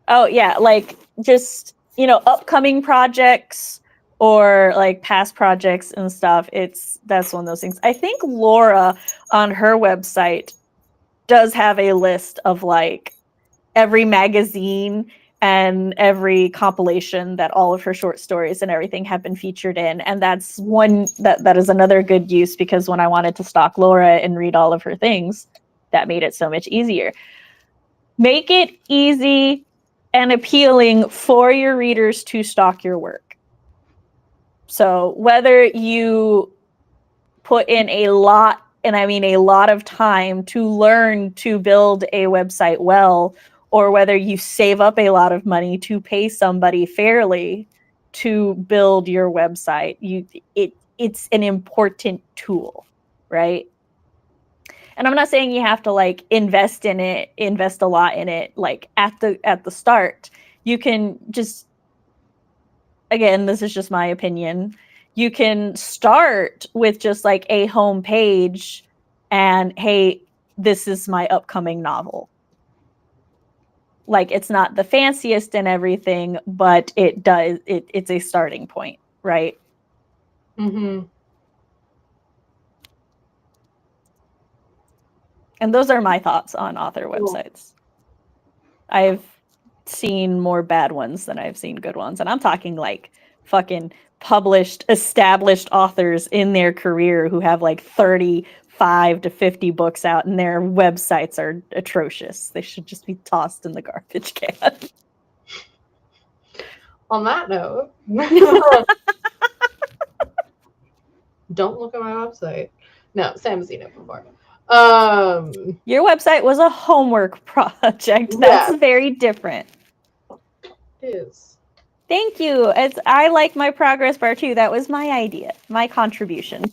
Oh yeah, like just, you know, upcoming projects or like past projects and stuff. That's one of those things. I think Laura on her website does have a list of like every magazine and every compilation that all of her short stories and everything have been featured in. And that's one that is another good use, because when I wanted to stalk Laura and read all of her things, that made it so much easier. Make it easy and appealing for your readers to stalk your work. So whether you put in a lot, and I mean a lot of time to learn to build a website well, or whether you save up a lot of money to pay somebody fairly to build your website, it's an important tool, right? And I'm not saying you have to like invest a lot in it like at the start. You can just, again, this is just my opinion, you can start with just like a home page and, hey, this is my upcoming novel. Like, it's not the fanciest and everything, but it's a starting point, right? Mm-hmm. And those are my thoughts on author Cool. websites. I've seen more bad ones than I've seen good ones. And I'm talking like fucking published, established authors in their career who have like 35 to 50 books out, and their websites are atrocious. They should just be tossed in the garbage can. On that note, don't look at my website. No, Sam's seen it before. Your website was a homework project. That's very different. It is. Thank you. I like my progress bar too. That was my idea, my contribution.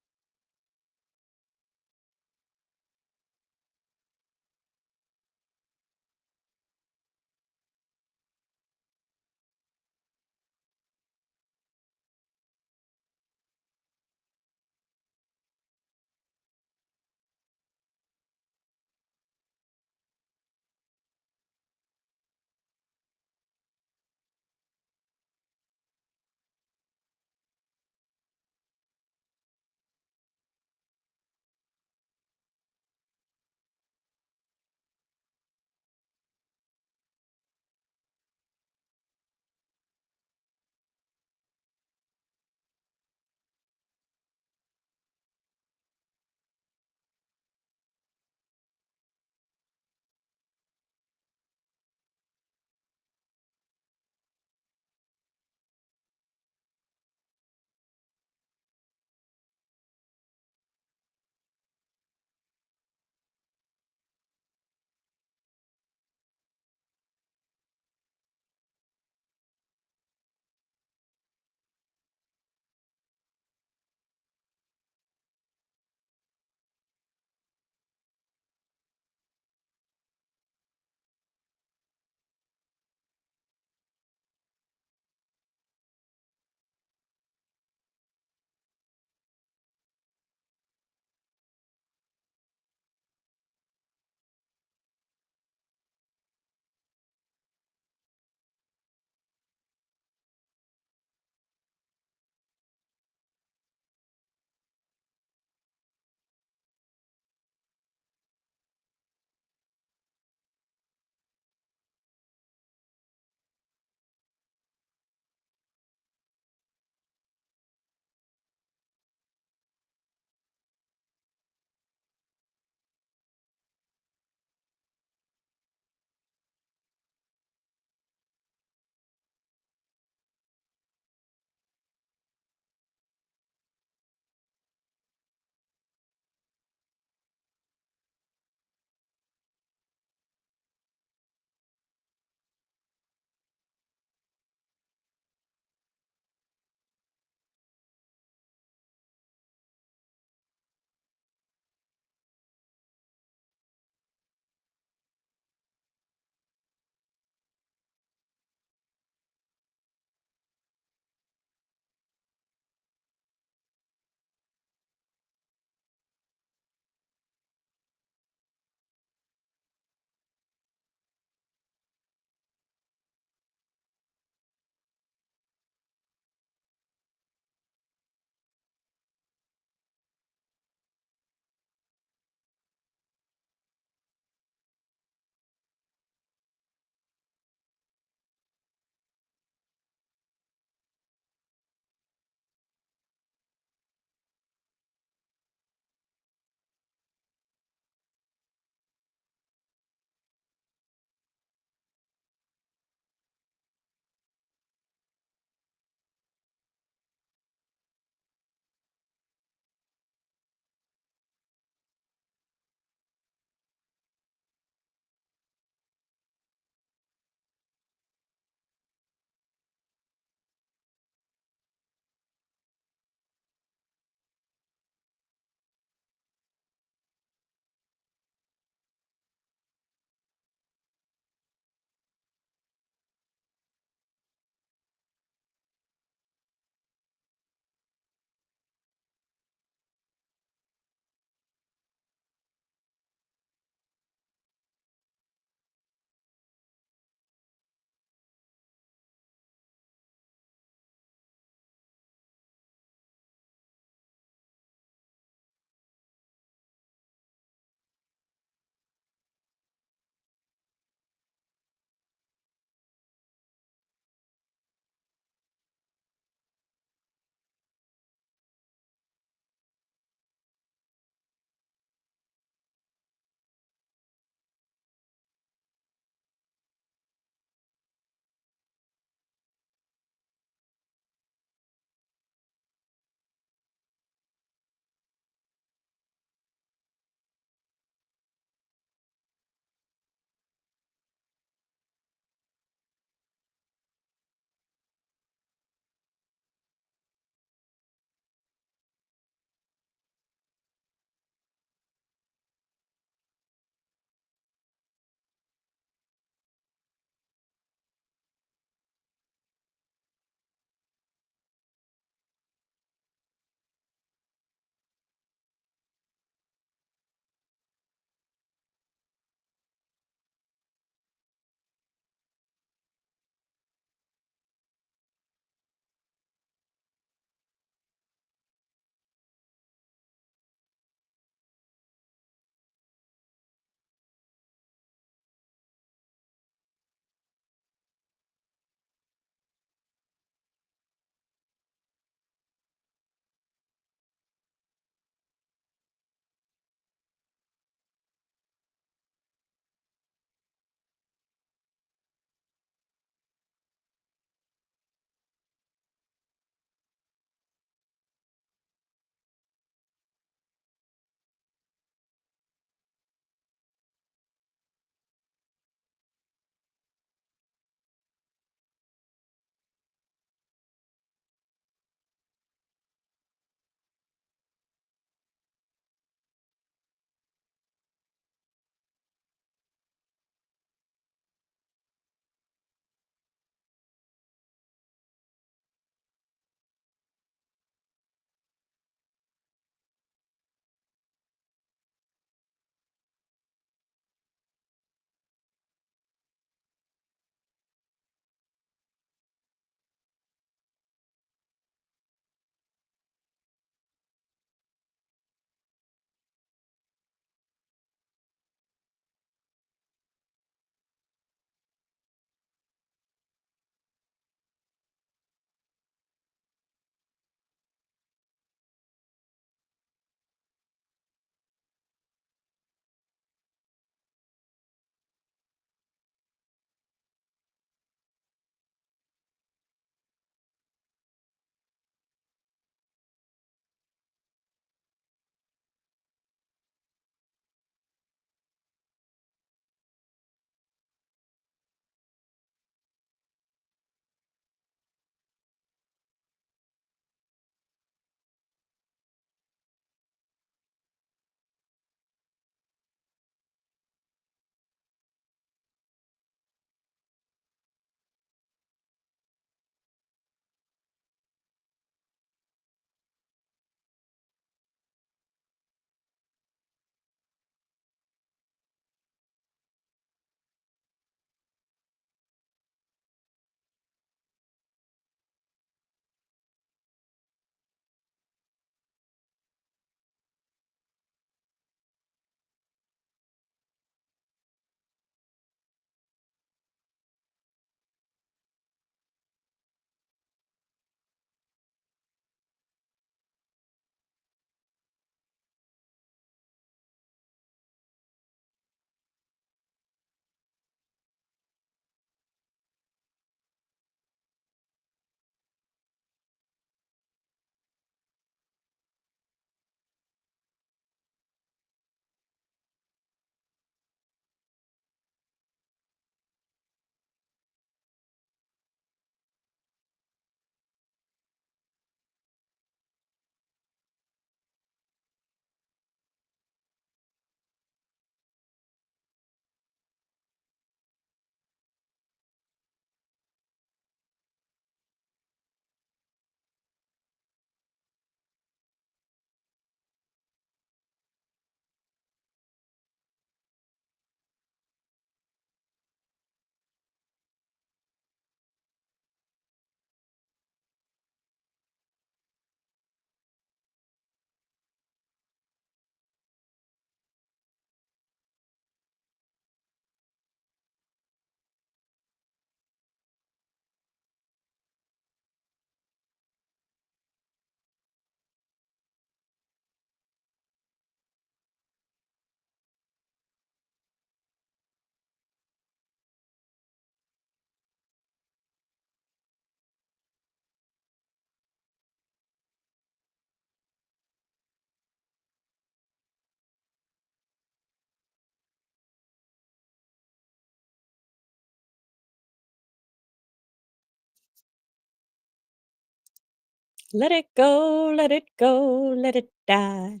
Let it go, let it go, let it die.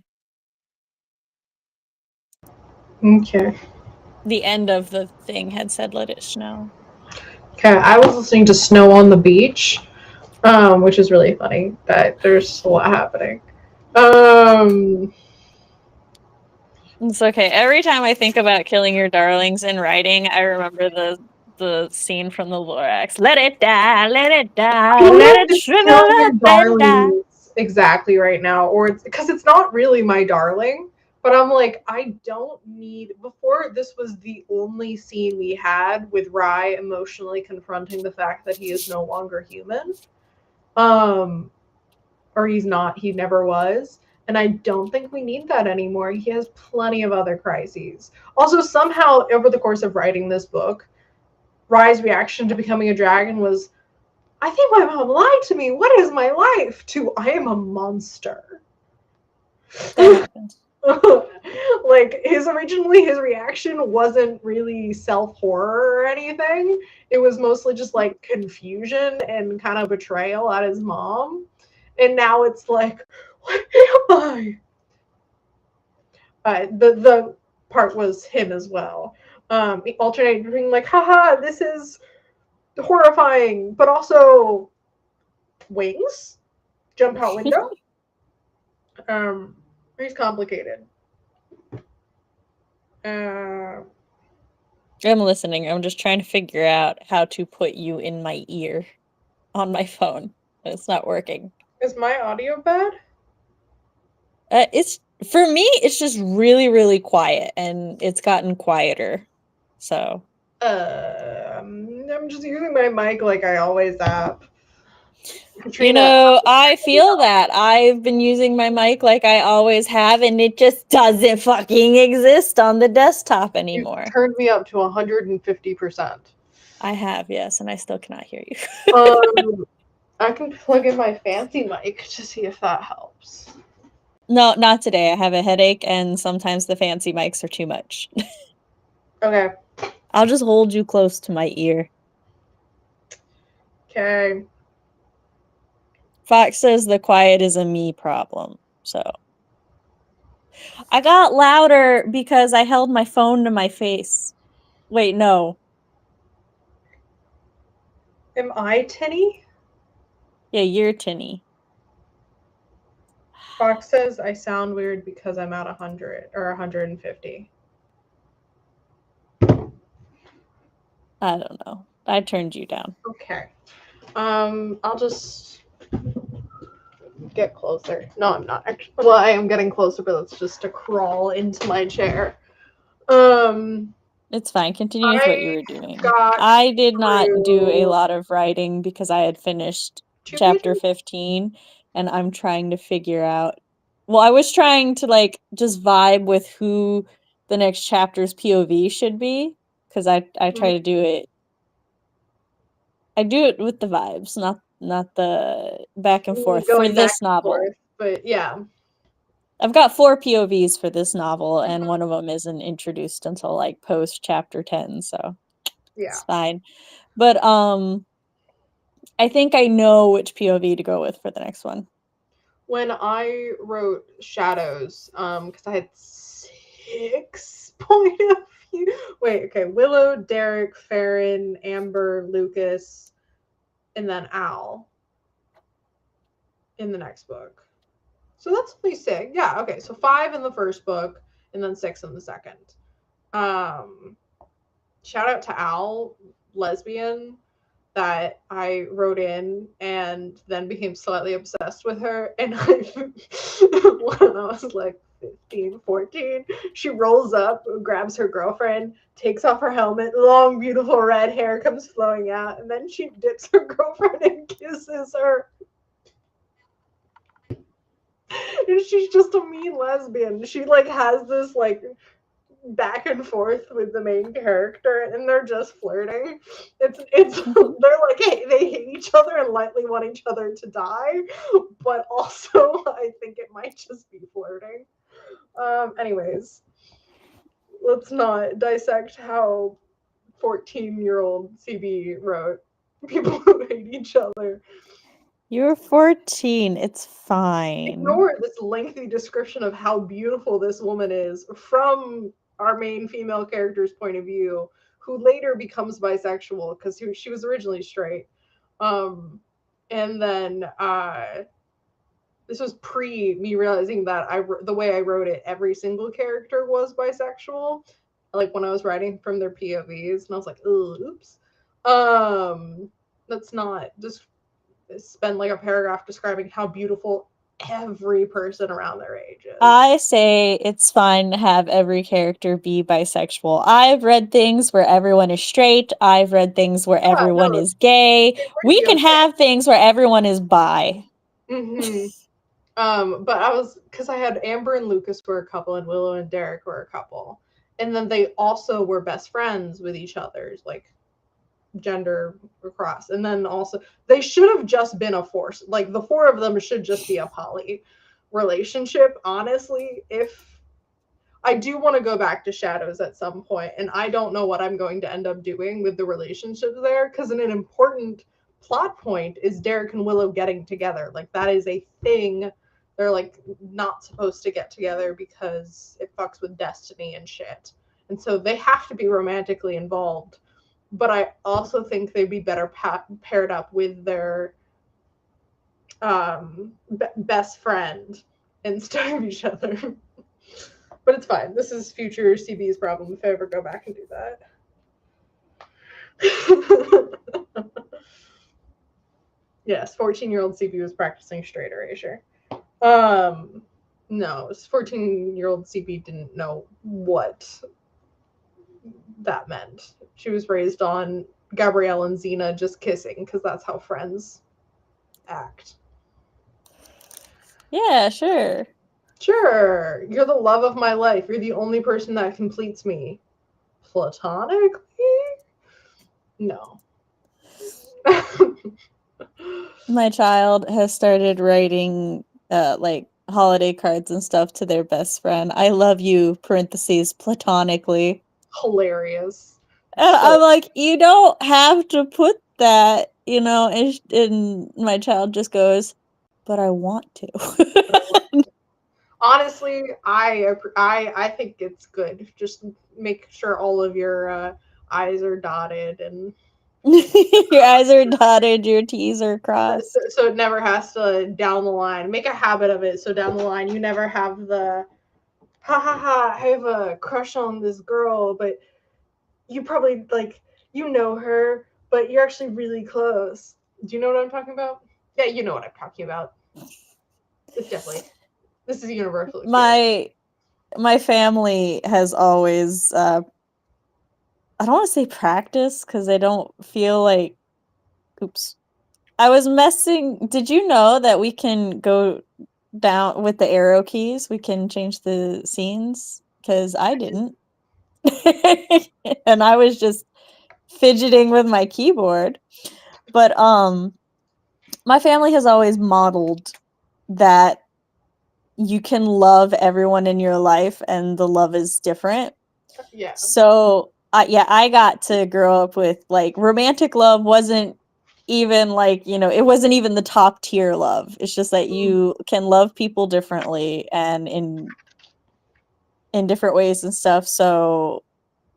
Okay. The end of the thing had said let it snow. Okay, I was listening to Snow on the Beach, which is really funny, but there's a lot happening. It's okay. Every time I think about killing your darlings in writing, I remember the scene from the Lorax. Let it die, let it die, I let wanted it to shrivel kill your up and die. darlings exactly right now, or because it's not really my darling, but I'm like, I don't need. Before, this was the only scene we had with Rye emotionally confronting the fact that he is no longer human. Or he's not, he never was. And I don't think we need that anymore. He has plenty of other crises. Also, somehow, over the course of writing this book, Rye's reaction to becoming a dragon was, I think my mom lied to me. What is my life? To, I am a monster. That happens. Like, his reaction wasn't really self-horror or anything. It was mostly just like confusion and kind of betrayal at his mom. And now it's like, what am I? The part was him as well. Alternating between like, haha, this is horrifying, but also wings, jump out window. He's complicated. I'm listening. I'm just trying to figure out how to put you in my ear on my phone. It's not working. Is my audio bad? It's for me, it's just really, really quiet, and it's gotten quieter. So I'm just using my mic like I always have. Katrina, I feel that. I've been using my mic like I always have, and it just doesn't fucking exist on the desktop you anymore. turned me up to 150%. I have, yes, and I still cannot hear you. I can plug in my fancy mic to see if that helps. No, not today. I have a headache, and sometimes the fancy mics are too much. Okay. I'll just hold you close to my ear. Okay. Fox says the quiet is a me problem. So I got louder because I held my phone to my face. Wait, no. Am I tinny? Yeah, you're tinny. Fox says I sound weird because I'm at 100 or 150. I don't know. I turned you down. Okay. I'll just get closer. No, I'm not actually. Well, I am getting closer, but it's just to crawl into my chair. It's fine. Continue with what you I were doing. got I did not do a through lot of writing because I had finished 2 chapter pages. 15 and I'm trying to figure out. Well, I was trying to like just vibe with who the next chapter's POV should be because I try to do it. I do it with the vibes, not the back and forth for Going back this and novel. forth, but yeah. I've got 4 POVs for this novel, and one of them isn't introduced until like post chapter 10, so Yeah. it's fine. But I think I know which POV to go with for the next one. When I wrote Shadows, because I had 6 point of view. Wait, okay. Willow, Derek, Ferren, Amber, Lucas, and then Al in the next book. So that's only 6. Yeah, okay. So 5 in the first book and then 6 in the second. Shout out to Al, lesbian, that I wrote in and then became slightly obsessed with her. And I, when I was like 15, 14, she rolls up, grabs her girlfriend, takes off her helmet, long, beautiful red hair comes flowing out, and then she dips her girlfriend and kisses her. And she's just a mean lesbian. She like has this like back and forth with the main character, and they're just flirting. It's they're like, hey, they hate each other and lightly want each other to die, but also I think it might just be flirting. Anyways, let's not dissect how 14-year-old CB wrote people who hate each other. You're 14. It's fine. Ignore this lengthy description of how beautiful this woman is from our main female character's point of view, who later becomes bisexual because she was originally straight. And then this was pre me realizing that the way I wrote it, every single character was bisexual. Like when I was writing from their POVs, and I was like, oops. Let's not just spend like a paragraph describing how beautiful every person around their age is. I say it's fine to have every character be bisexual. I've read things where everyone is straight. I've read things where everyone is gay. We can have things where everyone is bi. Mm-hmm. But I was, because I had Amber and Lucas were a couple, and Willow and Derek were a couple, and then they also were best friends with each other's like gender across, and then also they should have just been a force. Like the four of them should just be a poly relationship. Honestly, if I do want to go back to Shadows at some point, and I don't know what I'm going to end up doing with the relationships there, because an important plot point is Derek and Willow getting together. Like that is a thing. They're like not supposed to get together because it fucks with destiny and shit. And so they have to be romantically involved. But I also think they'd be better paired up with their best friend instead of each other. But it's fine. This is future CB's problem if I ever go back and do that. Yes, 14-year-old CB was practicing straight erasure. No, 14-year-old CB didn't know what that meant. She was raised on Gabrielle and Xena just kissing because that's how friends act. Yeah, sure. Sure. You're the love of my life. You're the only person that completes me. Platonically? No. My child has started writing like holiday cards and stuff to their best friend. I love you, parentheses, platonically. Hilarious. And I'm like, you don't have to put that, you know, and my child just goes, but I want to. Honestly, I think it's good. Just make sure all of your I's are dotted and your I's are dotted, your T's are crossed. So it never has to down the line. Make a habit of it so down the line you never have the ha ha ha, I have a crush on this girl, but you probably like you know her, but you're actually really close. Do you know what I'm talking about? Yeah, you know what I'm talking about. It's definitely this is universal experience. My family has always I don't want to say practice because I don't feel like oops. I was messing. Did you know that we can go down with the arrow keys? We can change the scenes because I didn't. And I was just fidgeting with my keyboard. But my family has always modeled that you can love everyone in your life and the love is different. Yeah. So I got to grow up with like romantic love wasn't even like, you know, it wasn't even the top tier love. It's just that you can love people differently and in different ways and stuff. So,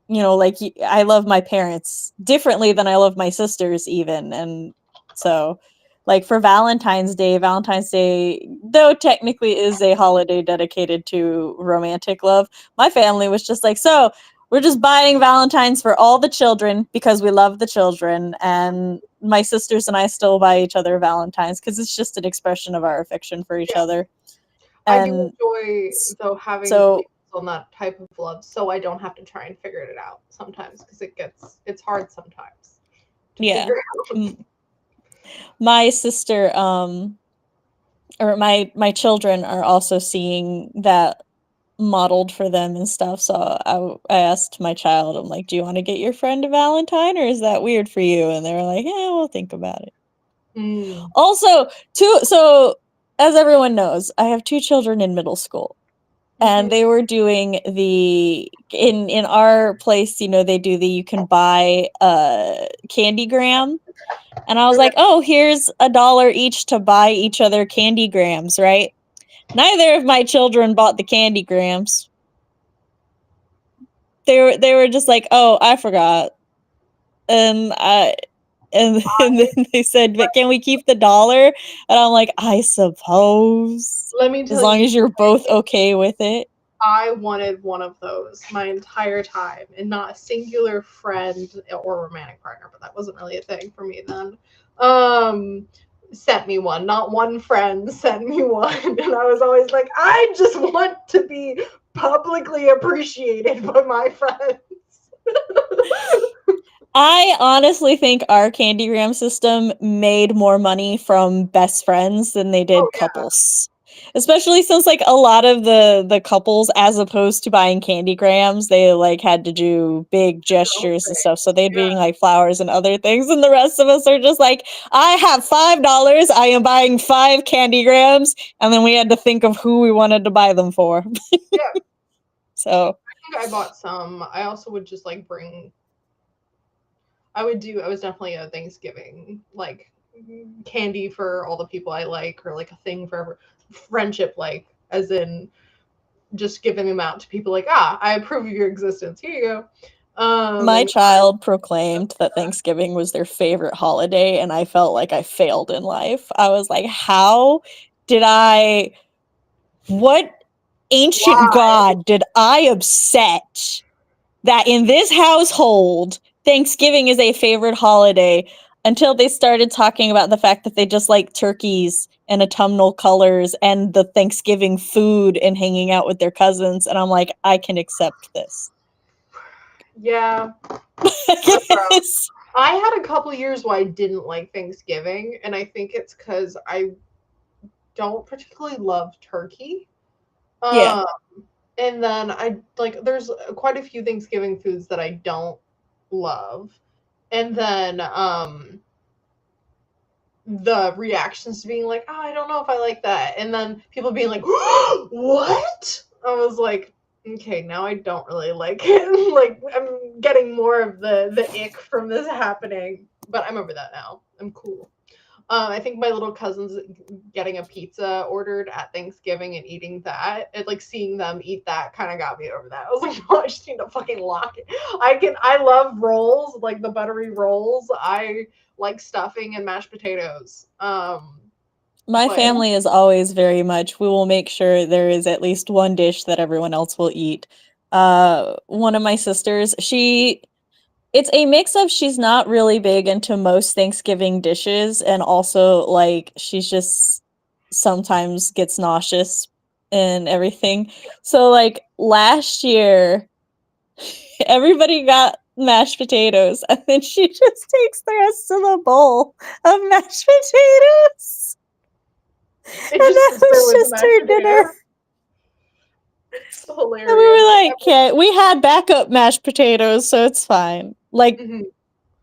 you know, like I love my parents differently than I love my sisters even. And so like for Valentine's Day, though technically is a holiday dedicated to romantic love, my family was just like, so we're just buying Valentines for all the children because we love the children. And my sisters and I still buy each other Valentines because it's just an expression of our affection for each other. And I do enjoy though having on that type of love, so I don't have to try and figure it out sometimes because it's hard sometimes. Yeah. My sister or my children are also seeing that modeled for them and stuff. So I asked my child, I'm like, do you want to get your friend a Valentine or is that weird for you? And they were like, yeah, we'll think about it. Also, so as everyone knows, I have 2 children in middle school. and they were doing in our place, they do you can buy candygram. And I was like, oh, here's $1 each to buy each other candygrams, right? Neither of my children bought the candygrams. They were just like, oh, I forgot. And and then they said, but can we keep the $1? And I'm like, I suppose. Let me As tell long you, as you're both okay with it. I wanted one of those my entire time, and not a singular friend or romantic partner, but that wasn't really a thing for me then. Sent me one. Not one friend sent me one, and I was always like, I just want to be publicly appreciated by my friends. I honestly think our candygram system made more money from best friends than they did couples. Especially since a lot of the couples, as opposed to buying candygrams, they had to do big gestures and stuff. So they'd bring flowers and other things, and the rest of us are just like, I have $5, I am buying 5 candygrams, and then we had to think of who we wanted to buy them for. Yeah. So I think I bought some. I also would just bring. I was definitely a Thanksgiving candy for all the people I like, or a thing for friendship, as in just giving them out to people I approve of your existence. Here you go. My child proclaimed that Thanksgiving was their favorite holiday, and I felt like I failed in life. I was like, what ancient god did I upset that in this household Thanksgiving is a favorite holiday, until they started talking about the fact that they just like turkeys and autumnal colors and the Thanksgiving food and hanging out with their cousins. And I'm like, I can accept this. Yeah. I had a couple years where I didn't like Thanksgiving, and I think it's because I don't particularly love turkey. Yeah. And then there's quite a few Thanksgiving foods that I don't love. And then the reactions to being like, oh, I don't know if I like that. And then people being like, what? I was like, okay, now I don't really like it. I'm getting more of the ick from this happening. But I'm over that now. I'm cool. I think my little cousin's getting a pizza ordered at Thanksgiving and eating that, and seeing them eat that kind of got me over that. I was like, no, I just need to fucking lock it. I love rolls, the buttery rolls. I like stuffing and mashed potatoes. My family is always very much, we will make sure there is at least one dish that everyone else will eat. One of my sisters, it's a mix of she's not really big into most Thanksgiving dishes, and also she's just sometimes gets nauseous and everything. So last year everybody got mashed potatoes, and then she just takes the rest of the bowl of mashed potatoes. And that was just her dinner. Hilarious. And we were like, yeah, we had backup mashed potatoes, so it's fine.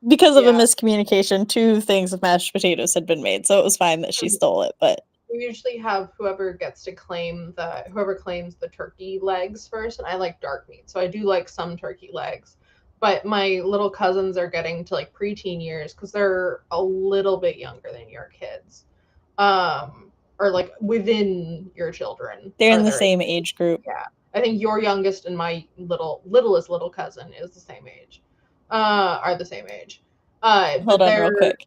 Because of a miscommunication, 2 things of mashed potatoes had been made, so it was fine that she stole it. But we usually have whoever claims the turkey legs first, and I like dark meat, so I do like some turkey legs. But my little cousins are getting to preteen years, because they're a little bit younger than your kids, or within your children. They're in the same age group. Yeah, I think your youngest and my littlest little cousin is the same age. Are the same age. Hold on real quick.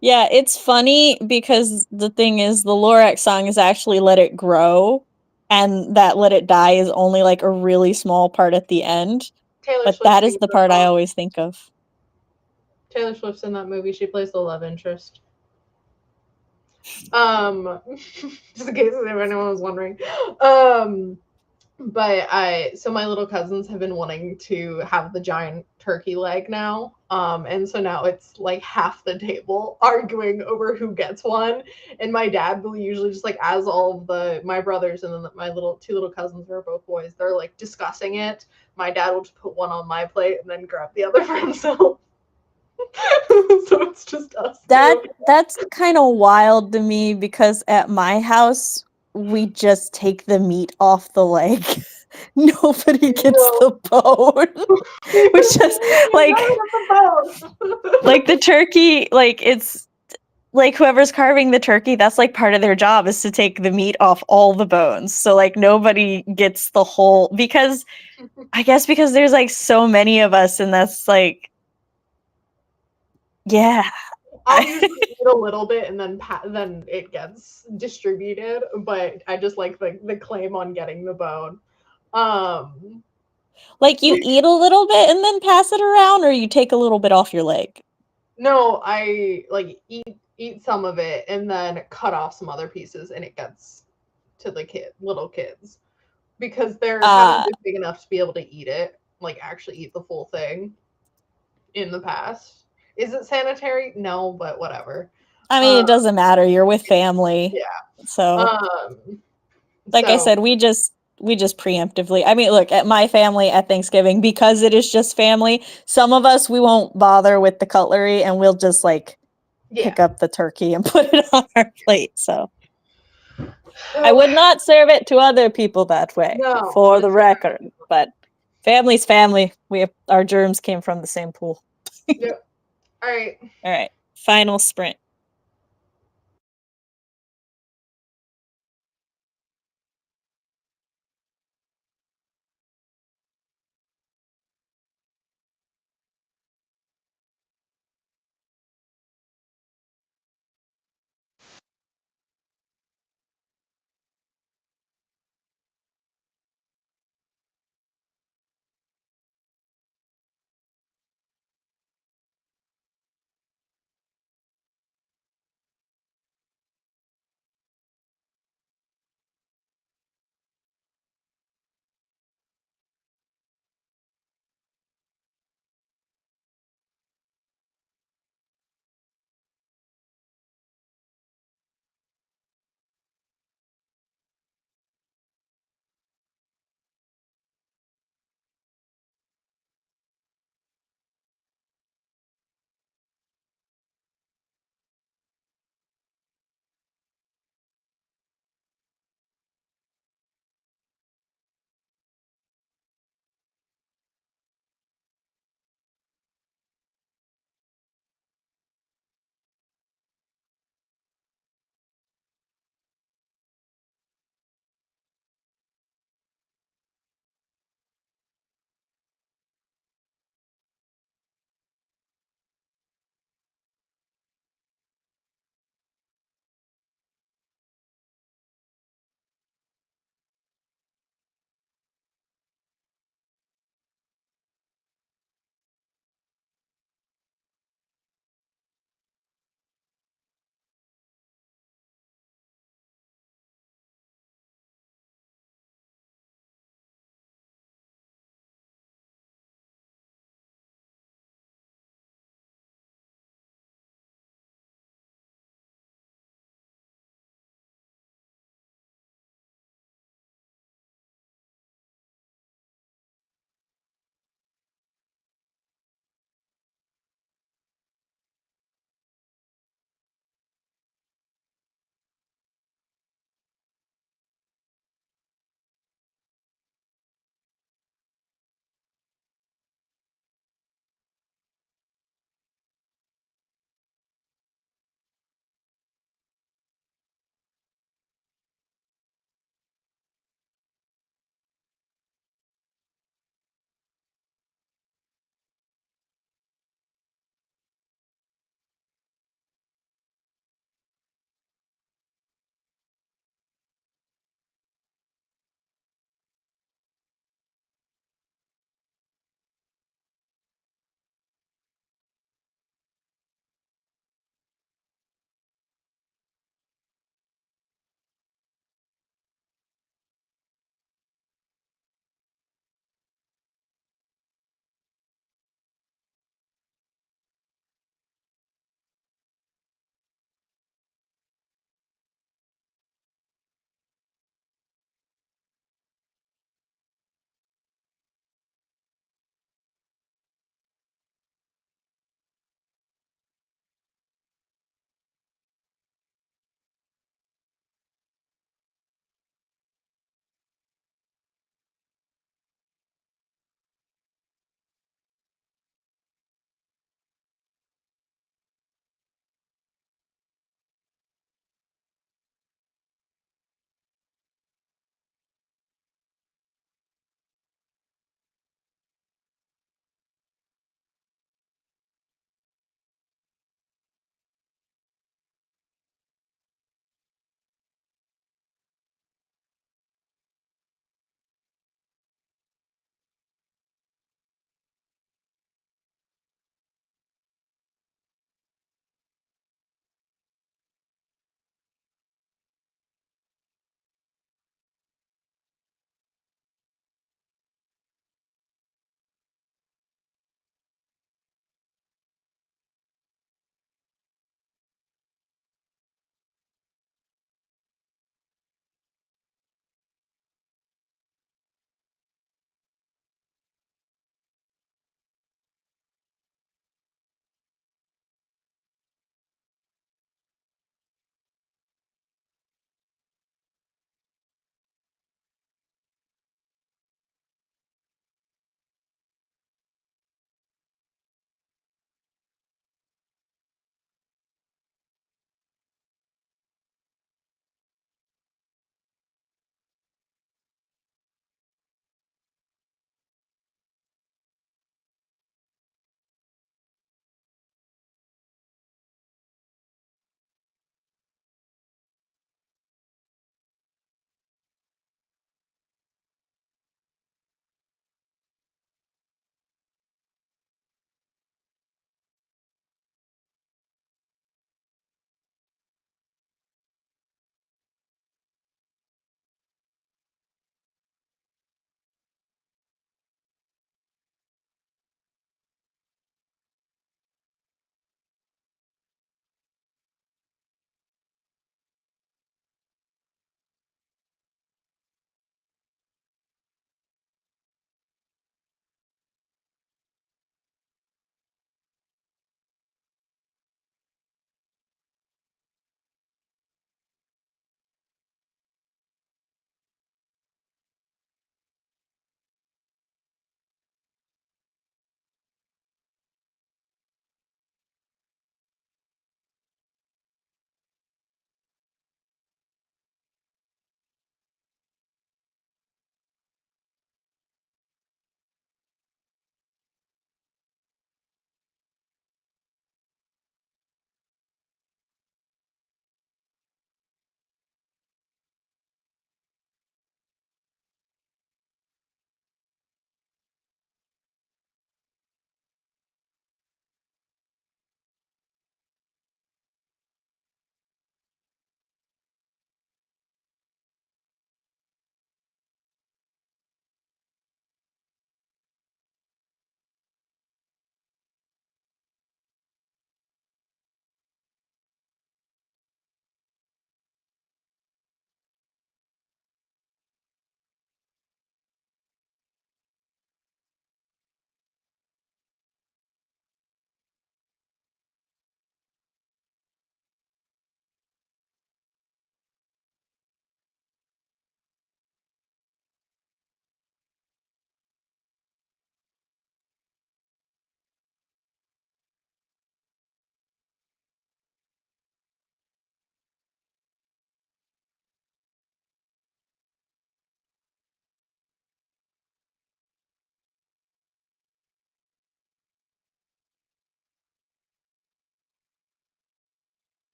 Yeah, it's funny because the thing is, the Lorax song is actually Let It Grow, and that Let It Die is only a really small part at the end. But that is the part I always think of. Taylor Swift's in that movie. She plays the love interest. Just in case if anyone was wondering. So my little cousins have been wanting to have the giant turkey leg now. And so now it's half the table arguing over who gets one. And my dad will usually just as all of my brothers and then my 2 little cousins who are both boys, they're discussing it. My dad will just put one on my plate and then grab the other for himself. So it's just us. That's kind of wild to me, because at my house we just take the meat off the leg. Nobody gets No. the bone. We just like the turkey, like it's like whoever's carving the turkey, that's like part of their job is to take the meat off all the bones. So like nobody gets the whole, because I guess because there's like so many of us and that's like, yeah. I'll usually eat a little bit and then it gets distributed, but I just like the claim on getting the bone. Like you eat a little bit and then pass it around, or you take a little bit off your leg? No, I like eat some of it and then cut off some other pieces and it gets to the little kids because they're haven't been big enough to be able to eat it, like actually eat the full thing in the past. Is it sanitary? No, but whatever. I mean, it doesn't matter. You're with family. Yeah. So like I said, we just preemptively. I mean, look, at my family at Thanksgiving, because it is just family, some of us we won't bother with the cutlery and we'll just like pick up the turkey and put it on our plate. So I would not serve it to other people that way, No, for the record. But family's family. Our germs came from the same pool. Yep. All right. All right. Final sprint.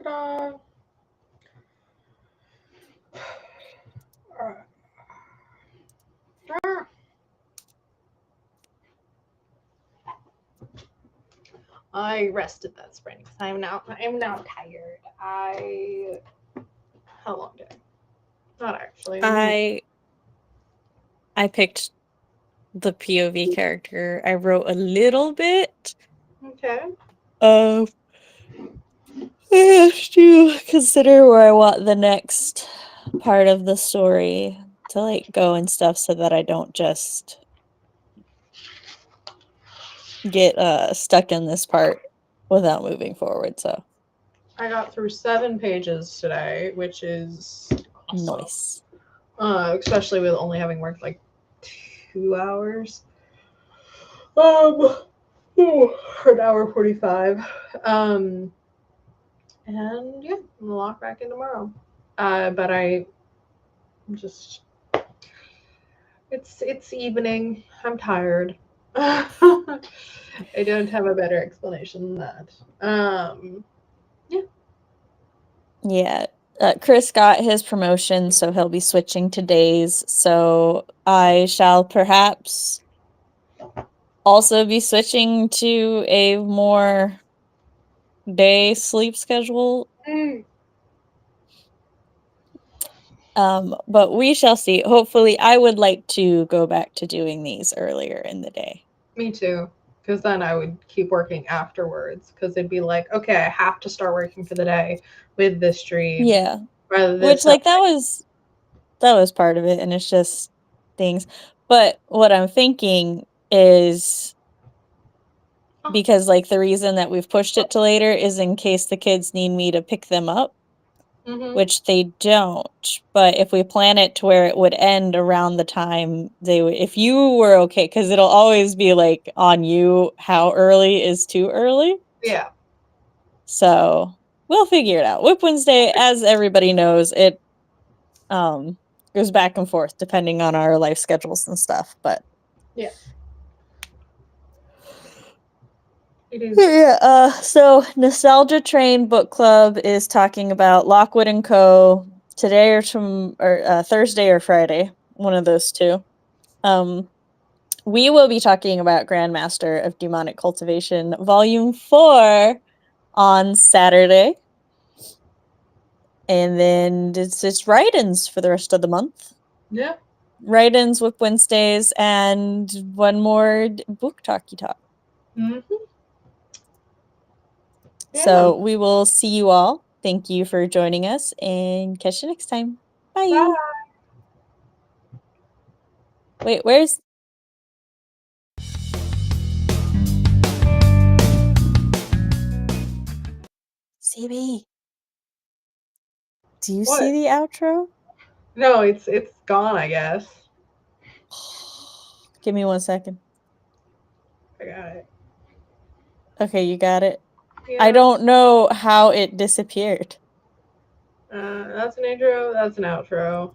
Ta-da! I rested that spring because I'm now tired. How long did I? Not actually. I picked the POV character. I wrote a little bit. Okay. I have to consider where I want the next part of the story to like go and stuff so that I don't just get stuck in this part without moving forward. So I got through 7 pages today, which is awesome. nice. Especially with only having worked like 2 hours. For an hour 45. And yeah, I'm gonna lock back in tomorrow. But I just it's evening. I'm tired. I don't have a better explanation than that. Yeah. Chris got his promotion, so he'll be switching to days. So I shall perhaps also be switching to a more day sleep schedule. But we shall see. Hopefully, I would like to go back to doing these earlier in the day. Me too. Because then I would keep working afterwards. Because it'd be like, okay, I have to start working for the day with this stream. Yeah. Rather than Which, like, that was part of it, and it's just things. But what I'm thinking is because, like, the reason that we've pushed it to later is in case the kids need me to pick them up, which they don't. But if we plan it to where it would end around the time they would, if you were okay, because it'll always be like on you how early is too early. Yeah. So we'll figure it out. WIP Wednesday, as everybody knows, it goes back and forth depending on our life schedules and stuff. But yeah. It is. Yeah, so Nostalgia Train Book Club is talking about Lockwood and Co. today or Thursday or Friday, one of those two. We will be talking about Grandmaster of Demonic Cultivation Volume 4 on Saturday. And then it's write-ins for the rest of the month. Yeah. Write-ins with Wednesdays and one more book talkie talk. Mm-hmm. Yeah. So we will see you all. Thank you for joining us and catch you next time. Bye. Bye. Wait, where's CB? Do you What? see the outro? No, it's gone, I guess. Give me 1 second. I got it. Okay, you got it. Yeah. I don't know how it disappeared. That's an intro. That's an outro.